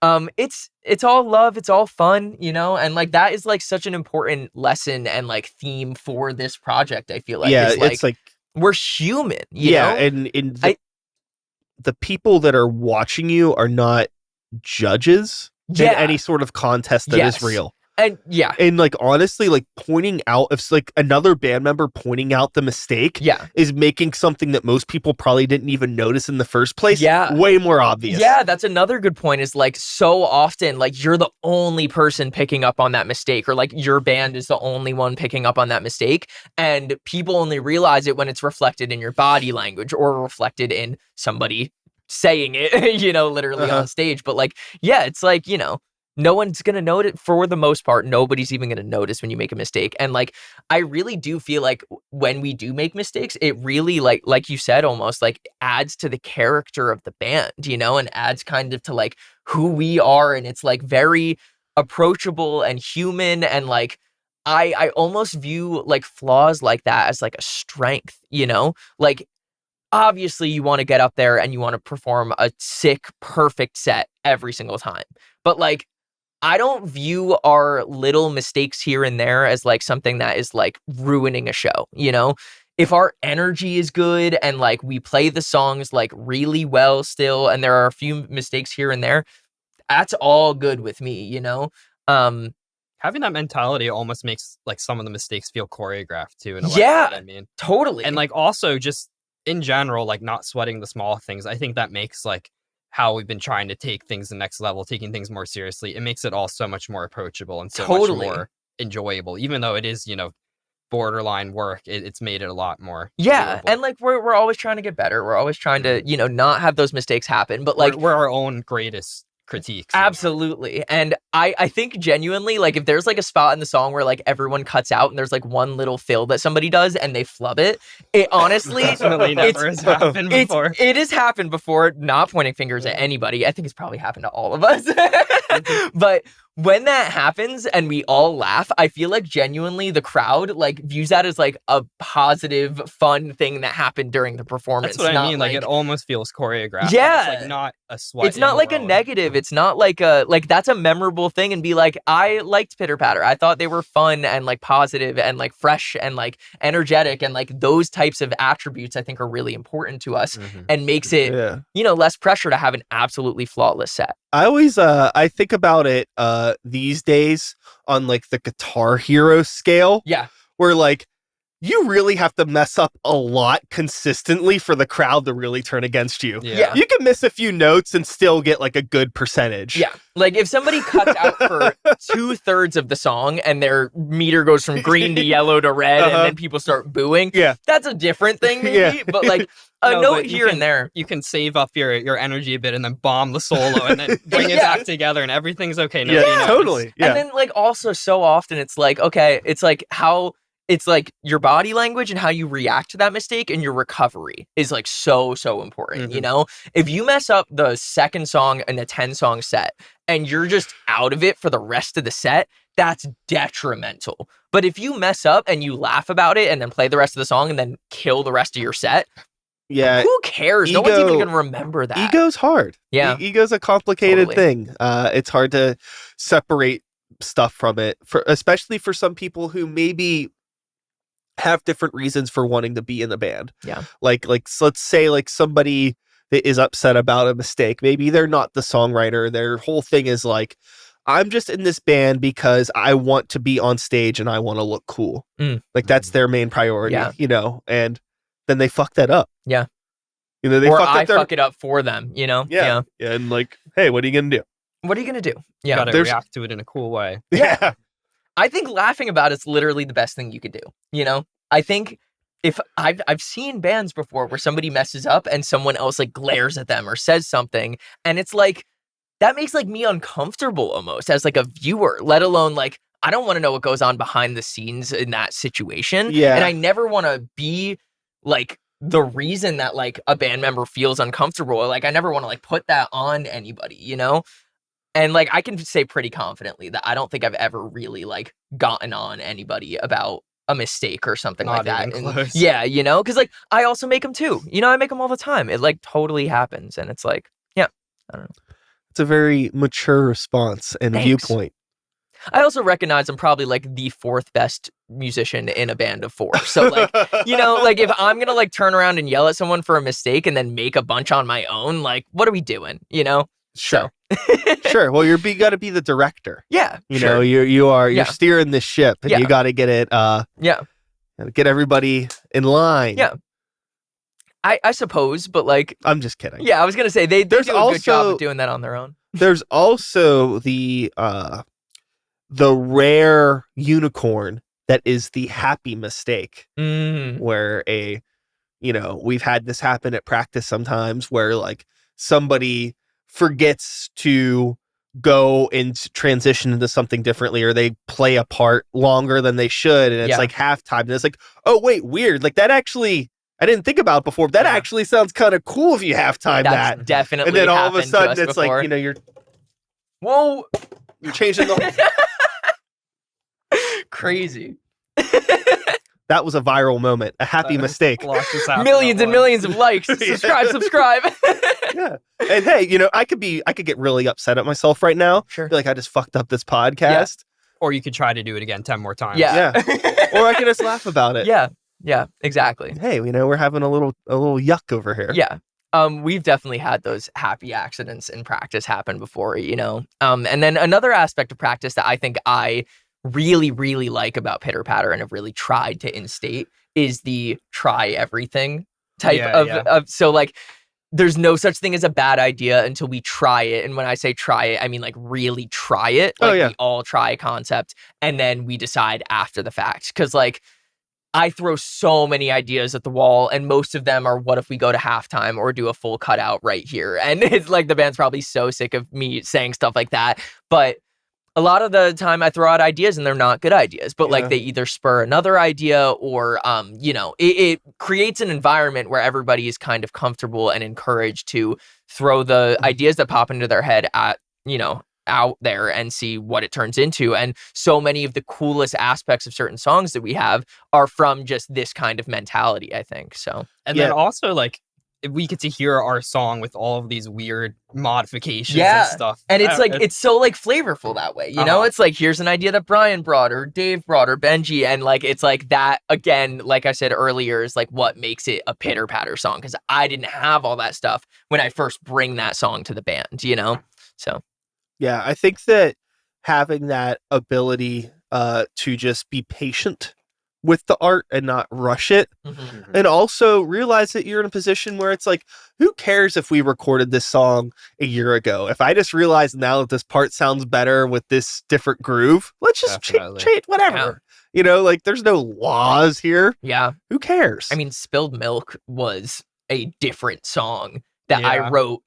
no. It's all love. It's all fun, you know? And like, that is like such an important lesson and like theme for this project, I feel like. Yeah, it's like we're human, you know? And the people that are watching you are not judges in any sort of contest that is real. And like honestly, like pointing out if like another band member pointing out the mistake is making something that most people probably didn't even notice in the first place way more obvious. Yeah, that's another good point is like so often like you're the only person picking up on that mistake or like your band is the only one picking up on that mistake and people only realize it when it's reflected in your body language or reflected in somebody saying it, you know, literally on stage. But like, yeah, it's like, you know, no one's going to notice for the most part. Nobody's even going to notice when you make a mistake. And like, I really do feel like when we do make mistakes, it really like you said, almost like adds to the character of the band, you know, and adds kind of to like who we are. And it's like very approachable and human. And like, I almost view like flaws like that as like a strength, you know, like obviously you want to get up there and you want to perform a sick, perfect set every single time. But like, I don't view our little mistakes here and there as like something that is like ruining a show, you know? If our energy is good and like we play the songs like really well still and there are a few mistakes here and there, that's all good with me, you know? Having that mentality almost makes like some of the mistakes feel choreographed too in a way. Yeah, I mean. Totally. And like also just in general, like not sweating the small things. I think that makes like how we've been trying to take things the next level, taking things more seriously. It makes it all so much more approachable and so much more enjoyable, even though it is, you know, borderline work. It's made it a lot more. Yeah. doable. And like, we're always trying to get better. We're always trying to, you know, not have those mistakes happen, but like we're our own greatest critiques. Absolutely. And I think genuinely, like if there's like a spot in the song where like everyone cuts out and there's like one little fill that somebody does and they flub it, it honestly definitely never has happened before. It has happened before, not pointing fingers at anybody. I think it's probably happened to all of us. But when that happens and we all laugh, I feel like genuinely the crowd like views that as like a positive, fun thing that happened during the performance. That's what I mean. Like it almost feels choreographed. Yeah. It's like not a sweat. It's not like a negative. It's not like a like that's a memorable thing and be like, I liked Pitter Patter. I thought they were fun and like positive and like fresh and like energetic and like those types of attributes I think are really important to us and makes it less pressure to have an absolutely flawless set. I always I think about it these days on like the Guitar Hero scale. Yeah. Where like you really have to mess up a lot consistently for the crowd to really turn against you. Yeah. You can miss a few notes and still get like a good percentage. Yeah. Like if somebody cuts out for 2/3 of the song and their meter goes from green to yellow to red and then people start booing. Yeah. That's a different thing maybe. But like a note here and there. You can save up your energy a bit and then bomb the solo and then bring it back together and everything's okay. Totally. Yeah. And then like also so often it's like, okay, it's like how it's like your body language and how you react to that mistake and your recovery is like so important, you know? If you mess up the second song in a 10-song set and you're just out of it for the rest of the set, that's detrimental. But if you mess up and you laugh about it and then play the rest of the song and then kill the rest of your set, who cares? No one's even going to remember that. Ego's hard. Yeah. Ego's a complicated thing. It's hard to separate stuff from it, especially for some people who maybe have different reasons for wanting to be in the band. Yeah. Like so let's say like somebody that is upset about a mistake. Maybe they're not the songwriter. Their whole thing is like, I'm just in this band because I want to be on stage and I want to look cool. Like that's their main priority, you know, and then they fuck that up. Yeah. You know, they fuck it up for them, you know? Yeah. And like, hey, what are you going to do? What are you going to do? Yeah. You gotta react to it in a cool way. Yeah. I think laughing about it's literally the best thing you could do. You know, I think if I've seen bands before where somebody messes up and someone else like glares at them or says something, and it's like that makes like me uncomfortable almost as like a viewer, let alone like I don't want to know what goes on behind the scenes in that situation. Yeah. And I never want to be like the reason that like a band member feels uncomfortable. Like I never want to like put that on anybody, you know? And like I can say pretty confidently that I don't think I've ever really like gotten on anybody about a mistake or something like that. And, yeah, you know, because like I also make them too. You know, I make them all the time. It like totally happens, and it's like, yeah, I don't know. It's a very mature response and viewpoint. I also recognize I'm probably like the 4th best musician in a band of 4. So like, you know, like if I'm gonna like turn around and yell at someone for a mistake and then make a bunch on my own, like what are we doing? You know? Sure. Sure. Well, you got to be the director. Yeah. You know, you're steering this ship, and you got to get it. Get everybody in line. Yeah. I suppose, but like, I'm just kidding. Yeah, I was gonna say they do a good job of doing that on their own. There's also the rare unicorn that is the happy mistake, where we've had this happen at practice sometimes, where like somebody forgets to go and transition into something differently, or they play a part longer than they should, and it's like halftime, and it's like, oh wait, weird, like that actually I didn't think about before. That actually sounds kind of cool if you halftime that. Definitely. And then all of a sudden it's before. like, you know, you're changing the crazy. That was a viral moment, a happy mistake. Millions and millions of likes. Subscribe. Yeah. And hey, you know, I could get really upset at myself right now. Sure. Be like, I just fucked up this podcast. Or you could try to do it again 10 more times. Yeah. Or I could just laugh about it. Yeah. Yeah, exactly. Hey, you know, we're having a little yuck over here. Yeah. We've definitely had those happy accidents in practice happen before, you know. And then another aspect of practice that I think I really, really like about Pitter Patter and have really tried to instate is the try everything type of so like there's no such thing as a bad idea until we try it. And when I say try it, I mean like really try it. Like we all try a concept and then we decide after the fact. Because like I throw so many ideas at the wall and most of them are what if we go to halftime or do a full cutout right here. And it's like the band's probably so sick of me saying stuff like that. But a lot of the time I throw out ideas and they're not good ideas, but like they either spur another idea or, you know, it creates an environment where everybody is kind of comfortable and encouraged to throw the ideas that pop into their head at, you know, out there and see what it turns into. And so many of the coolest aspects of certain songs that we have are from just this kind of mentality, I think. So, and then also like we get to hear our song with all of these weird modifications and stuff. And it's like, it's so like flavorful that way, you know? It's like, here's an idea that Brian brought or Dave brought or Benji. And like, it's like that, again, like I said earlier, is like what makes it a Pitter Patter song. Cause I didn't have all that stuff when I first bring that song to the band, you know? So. Yeah, I think that having that ability to just be patient with the art and not rush it, and also realize that you're in a position where it's like, who cares if we recorded this song a year ago? If I just realize now that this part sounds better with this different groove, let's just change whatever. You know, like there's no laws here. Yeah. Who cares? I mean, Spilled Milk was a different song that I wrote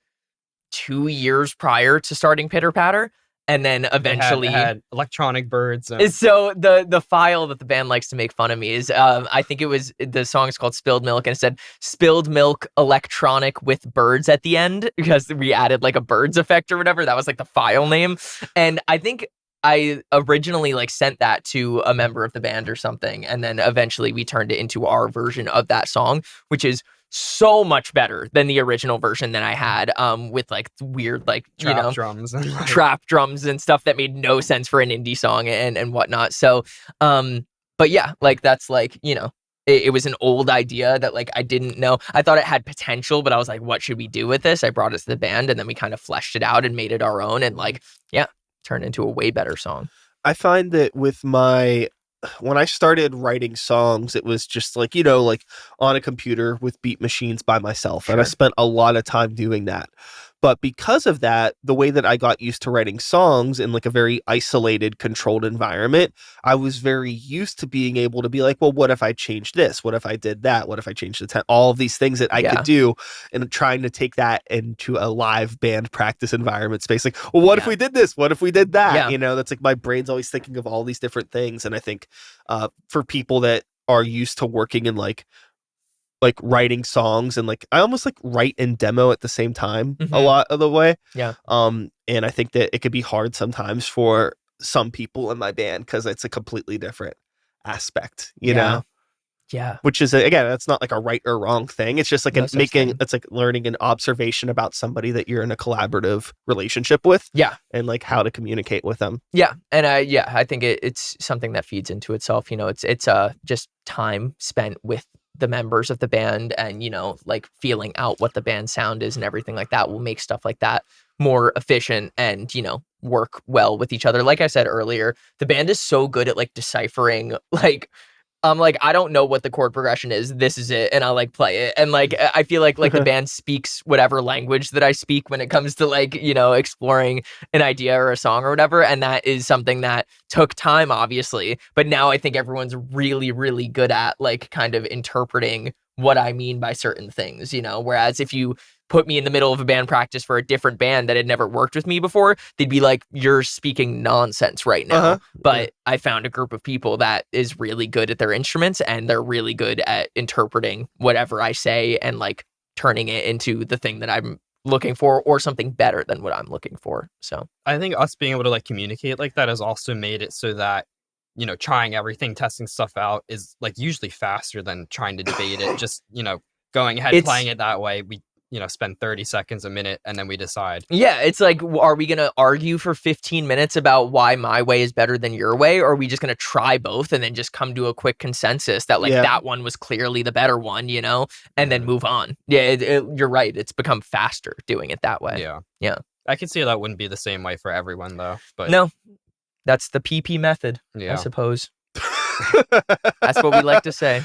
2 years prior to starting Pitter Patter. And then eventually it had electronic birds. So the file that the band likes to make fun of me is, I think it was, the song is called Spilled Milk, and it said Spilled Milk electronic with birds at the end, because we added like a birds effect or whatever. That was like the file name. And I think I originally like sent that to a member of the band or something. And then eventually we turned it into our version of that song, which is so much better than the original version that I had, with like weird, like, trap drums and like trap drums and stuff that made no sense for an indie song and whatnot. So, but yeah, like that's like, you know, it was an old idea that like I didn't know. I thought it had potential, but I was like, what should we do with this? I brought it to the band, and then we kind of fleshed it out and made it our own, and like, yeah, turned into a way better song. I find that when I started writing songs, it was just like, you know, like on a computer with beat machines by myself. And I spent a lot of time doing that. But because of that, the way that I got used to writing songs in like a very isolated, controlled environment, I was very used to being able to be like, well, what if I changed this? What if I did that? What if I changed the tempo? All of these things that I could do, and trying to take that into a live band practice environment space. Like, well, what if we did this? What if we did that? You know, that's like my brain's always thinking of all these different things. And I think for people that are used to working in like writing songs, and like I almost like write and demo at the same time a lot of the way. And I think that it could be hard sometimes for some people in my band because it's a completely different aspect, you know? Yeah. Which is, again, that's not like a right or wrong thing. It's just like it's like learning an observation about somebody that you're in a collaborative relationship with. Yeah. And like how to communicate with them. Yeah. And I think it's something that feeds into itself. You know, it's just time spent with the members of the band, and, you know, like feeling out what the band sound is and everything like that will make stuff like that more efficient and, you know, work well with each other. Like I said earlier, the band is so good at like deciphering, like, I don't know what the chord progression is. This is it. And I'll like play it. And like, I feel like the band speaks whatever language that I speak when it comes to like, you know, exploring an idea or a song or whatever. And that is something that took time, obviously. But now I think everyone's really, really good at like kind of interpreting what I mean by certain things, you know, whereas if you put me in the middle of a band practice for a different band that had never worked with me before, they'd be like, you're speaking nonsense right now. But I found a group of people that is really good at their instruments, and they're really good at interpreting whatever I say and like turning it into the thing that I'm looking for, or something better than what I'm looking for. So I think us being able to like communicate like that has also made it so that, you know, trying everything, testing stuff out is like usually faster than trying to debate it. Just, you know, going ahead, playing it that way. We, you know, spend 30 seconds, a minute, and then we decide. Yeah, it's like, are we going to argue for 15 minutes about why my way is better than your way? Or are we just going to try both and then just come to a quick consensus that like that one was clearly the better one, you know, and then move on? Yeah, you're right. It's become faster doing it that way. Yeah. I can see that wouldn't be the same way for everyone though. But no, that's the PP method, I suppose. That's what we like to say.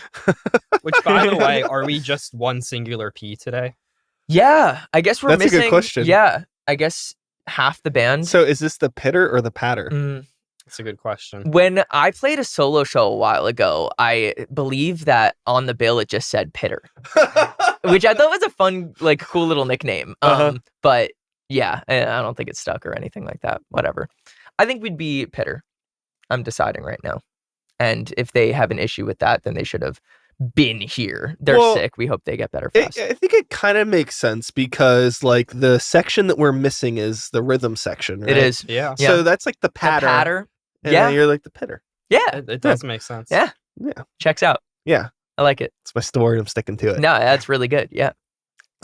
Which, by the way, are we just one singular P today? Yeah, I guess we're missing. That's a good question. Yeah, I guess half the band. So is this the pitter or the patter? That's a good question. When I played a solo show a while ago, I believe that on the bill it just said Pitter, which I thought was a fun, like, cool little nickname. But yeah, I don't think it stuck or anything like that. Whatever. I think we'd be Pitter. I'm deciding right now. And if they have an issue with that, then they should have been here. They're sick. We hope they get better fast. I think it kind of makes sense because like the section that we're missing is the rhythm section, right? It is. Yeah. So that's like the patter. The patter. And Yeah. then you're like the pitter. Yeah. It does make sense. Yeah. Yeah. Checks out. Yeah. I like it. It's my story. I'm sticking to it. No, that's really good. Yeah.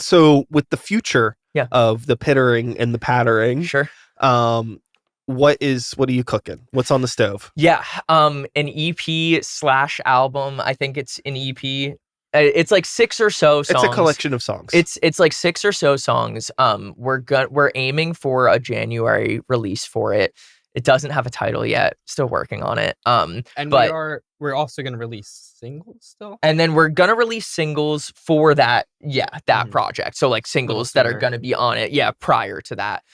So with the future Yeah. of the pittering and the pattering, Sure. what are you cooking? What's on the stove? Yeah. An EP/album. I think it's an EP. It's like 6 or so songs. It's a collection of songs. It's like 6 or so songs. We're aiming for a January release for it. It doesn't have a title yet. Still working on it. And but we're also gonna release singles still. And then we're gonna release singles for that. Yeah, that project. So like singles that are gonna be on it. Yeah, prior to that.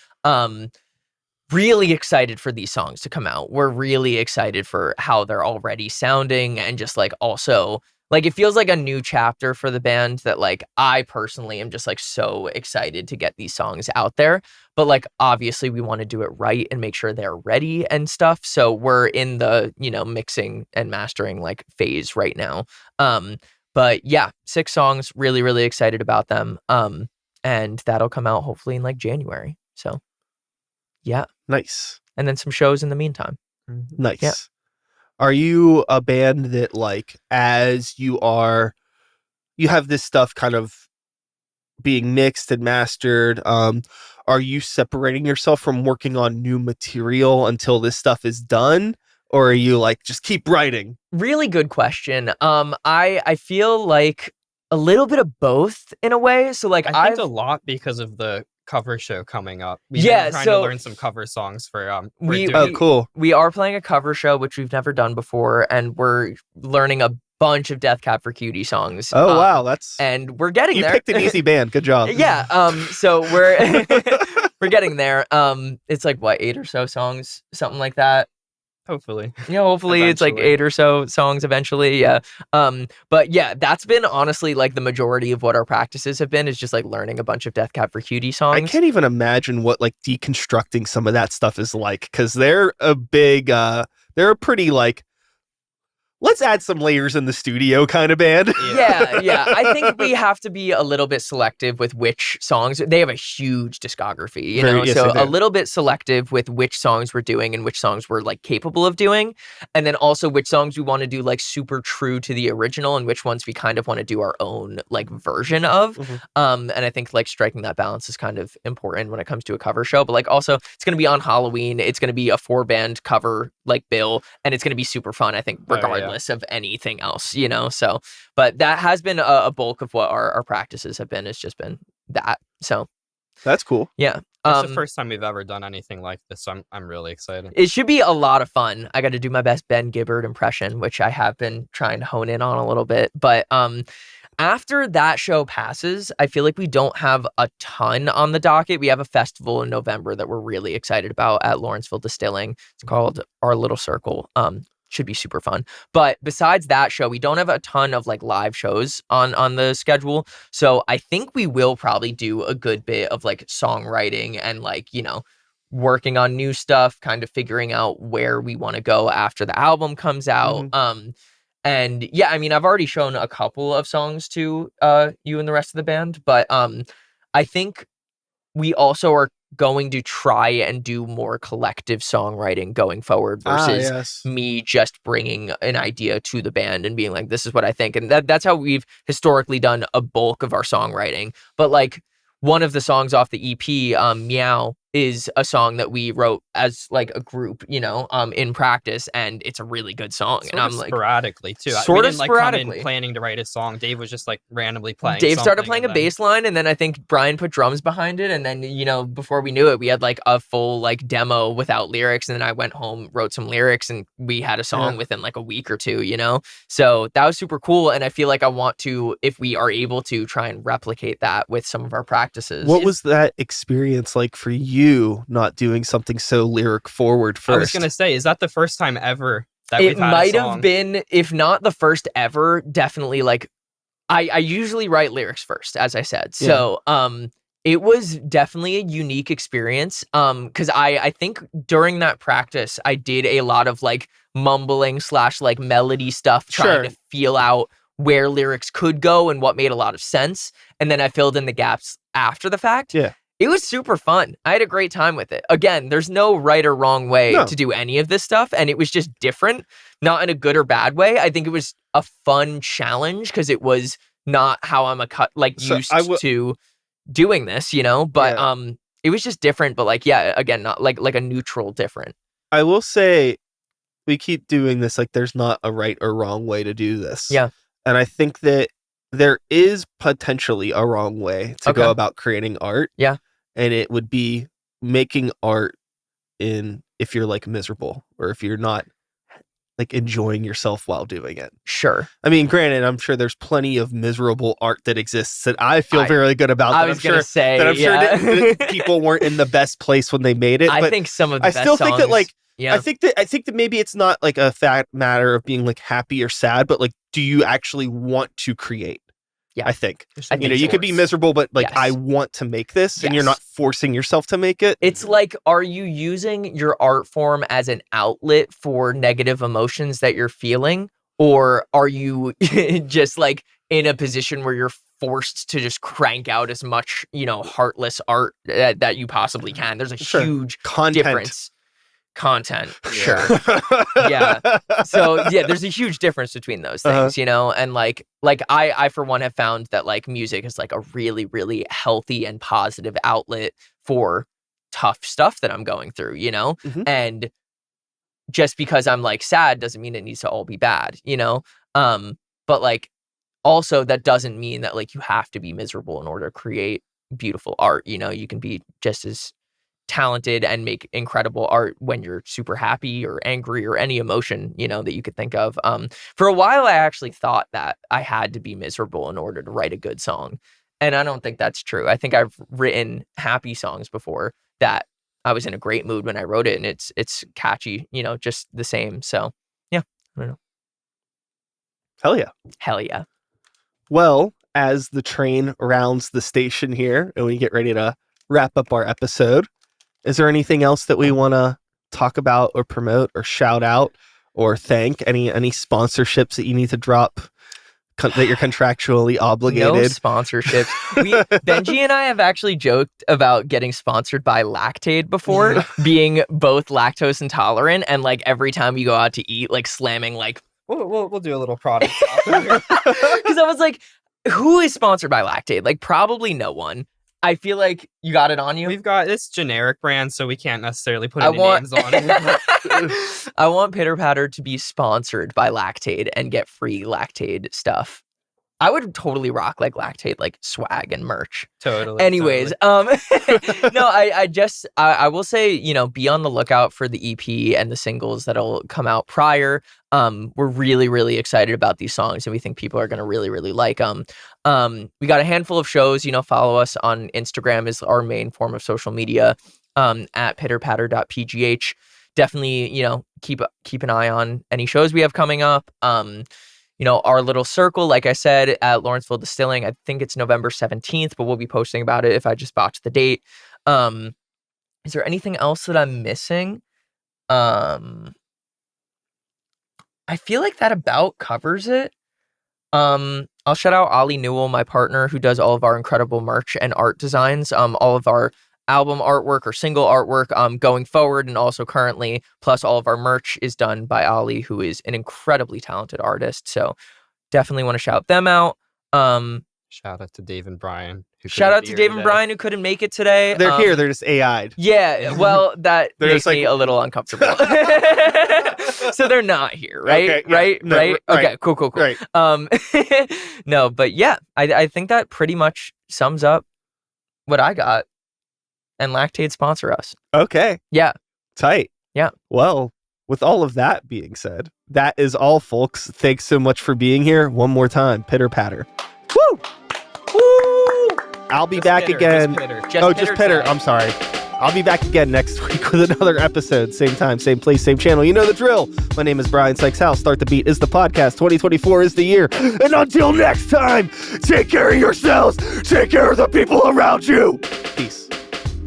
Really excited for these songs to come out. We're really excited for how they're already sounding, and just like also like it feels like a new chapter for the band that like I personally am just like so excited to get these songs out there. But like obviously we want to do it right and make sure they're ready and stuff. So we're in the, mixing and mastering like phase right now. But yeah, 6 songs, really, really excited about them. And that'll come out hopefully in like January. So yeah. Nice. And then some shows in the meantime. Nice. Yeah. Are you a band that like, as you have this stuff kind of being mixed and mastered, are you separating yourself from working on new material until this stuff is done? Or are you like, just keep writing? Really good question. I feel like a little bit of both in a way. So like I think a lot because of the cover show coming up. We've Yeah, been trying so to learn some cover songs for cool. We are playing a cover show, which we've never done before, and we're learning a bunch of Death Cab for Cutie songs. Oh wow, and we're getting there. You picked an easy band. Good job. Yeah. So we're we're getting there. It's like what, 8 or so songs, something like that. Hopefully. Yeah, hopefully it's like 8 or so songs eventually. Yeah. But yeah, that's been honestly like the majority of what our practices have been, is just like learning a bunch of Death Cab for Cutie songs. I can't even imagine what like deconstructing some of that stuff is like, because they're a pretty like, let's add some layers in the studio kind of band. Yeah. I think we have to be a little bit selective with which songs. They have a huge discography, Yes, so a little bit selective with which songs we're doing and which songs we're like capable of doing. And then also which songs we want to do like super true to the original and which ones we kind of want to do our own like version of. And I think like striking that balance is kind of important when it comes to a cover show. But like also it's going to be on Halloween. It's going to be a 4-band cover like bill, and it's going to be super fun, I think, regardless of anything else, so but that has been a bulk of what our practices have been. It's just been that. So that's cool. Yeah. It's the first time we've ever done anything like this, so I'm really excited. It should be a lot of fun. I got to do my best Ben Gibbard impression, which I have been trying to hone in on a little bit. But after that show passes, I feel like we don't have a ton on the docket. We have a festival in November that we're really excited about at Lawrenceville Distilling. It's called Our Little Circle. Should be super fun. But besides that show, we don't have a ton of like live shows on the schedule. So I think we will probably do a good bit of like songwriting and like, working on new stuff, kind of figuring out where we want to go after the album comes out. And yeah, I mean, I've already shown a couple of songs to you and the rest of the band, but I think we also are going to try and do more collective songwriting going forward versus me just bringing an idea to the band and being like, this is what I think. And that's how we've historically done a bulk of our songwriting. But like one of the songs off the EP, Meow, is a song that we wrote as like a group, in practice, and it's a really good song. Sort and I'm of like sporadically too. Sort we of didn't, sporadically. Come in planning to write a song. Dave was just like randomly playing. Dave started playing a bass line, and then I think Brian put drums behind it, and then before we knew it, we had like a full like demo without lyrics, and then I went home, wrote some lyrics, and we had a song within like a week or two. So that was super cool, and I feel like I want to, if we are able to, try and replicate that with some of our practices. What was that experience like for you, not doing something so lyric forward first? I was gonna say, is that the first time ever that we've had might a song? have been, if not the first ever, definitely like I usually write lyrics first, as I said. So it was definitely a unique experience. Because I think during that practice I did a lot of like mumbling / like melody stuff, trying to feel out where lyrics could go and what made a lot of sense. And then I filled in the gaps after the fact. Yeah. It was super fun. I had a great time with it. Again, there's no right or wrong way to do any of this stuff. And it was just different, not in a good or bad way. I think it was a fun challenge because it was not how I'm used to doing this, you know? But it was just different. But like, yeah, again, not like a neutral different. I will say we keep doing this. Like there's not a right or wrong way to do this. Yeah. And I think that there is potentially a wrong way to go about creating art. Yeah. And it would be making art if you're like miserable or if you're not like enjoying yourself while doing it. Sure. I mean, granted, I'm sure there's plenty of miserable art that exists that I feel very good about. I was going to say, I'm sure that people weren't in the best place when they made it. I think some of the best songs, think that like, I think that maybe it's not like a fact matter of being like happy or sad, but like, do you actually want to create? Yeah, I think you could be miserable, but like I want to make this, and you're not forcing yourself to make it. It's like, are you using your art form as an outlet for negative emotions that you're feeling, or are you just like in a position where you're forced to just crank out as much, heartless art that you possibly can? There's a huge difference. Content, sure. Yeah. So yeah, there's a huge difference between those things, and like I for one have found that like music is like a really, really healthy and positive outlet for tough stuff that I'm going through, and just because I'm like sad doesn't mean it needs to all be bad, but like also that doesn't mean that like you have to be miserable in order to create beautiful art. You can be just as talented and make incredible art when you're super happy or angry or any emotion, that you could think of. For a while, I actually thought that I had to be miserable in order to write a good song. And I don't think that's true. I think I've written happy songs before that I was in a great mood when I wrote it, and it's catchy, just the same. So yeah, I don't know. Hell yeah. Well, as the train rounds the station here and we get ready to wrap up our episode, is there anything else that we want to talk about or promote or shout out or thank? Any sponsorships that you need to drop that you're contractually obligated? No sponsorships. Benji and I have actually joked about getting sponsored by Lactaid before, being both lactose intolerant, and like every time we go out to eat, like slamming like we'll do a little product because I was like, who is sponsored by Lactaid? Like probably no one. I feel like you got it on you. We've got this generic brand, so we can't necessarily put any names on it. I want Pitter Patter to be sponsored by Lactaid and get free Lactaid stuff. I would totally rock like Lactaid, like swag and merch. Totally. Anyways, no, I will say, be on the lookout for the EP and the singles that'll come out prior. We're really, really excited about these songs, and we think people are going to really, really like them. We got a handful of shows, follow us on Instagram is our main form of social media, at pitterpatter.pgh. Definitely, keep an eye on any shows we have coming up. Our little circle, like I said, at Lawrenceville Distilling, I think it's November 17th, but we'll be posting about it if I just botched the date. Is there anything else that I'm missing? I feel like that about covers it. I'll shout out Ollie Newell, my partner, who does all of our incredible merch and art designs, all of our album artwork or single artwork going forward and also currently, plus all of our merch is done by Ollie, who is an incredibly talented artist. So definitely want to shout them out. Shout out to Dave and Brian. Brian, who couldn't make it today. They're here. They're just AI'd. Yeah, well, that makes me a little uncomfortable. So they're not here, right? Okay, right? No, right? Okay, cool. Right. No, but yeah, I think that pretty much sums up what I got. And Lactaid sponsor us. Okay. Yeah. Tight. Yeah. Well, with all of that being said, that is all, folks. Thanks so much for being here. One more time, Pitter Patter. Woo! Woo! I'll be back again. Just Pitter. I'm sorry. I'll be back again next week with another episode. Same time, same place, same channel. You know the drill. My name is Brian Sykes House. Start the Beat is the podcast. 2024 is the year. And until next time, take care of yourselves. Take care of the people around you. Peace.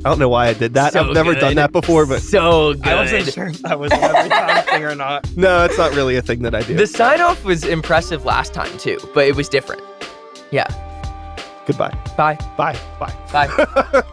I don't know why I did that. So I've never done good. that before, but So good. I wasn't sure if that was an every time thing or not. no, it's not really a thing that I do. The sign off was impressive last time too, but it was different. Yeah. Goodbye. Bye. Bye. Bye. Bye.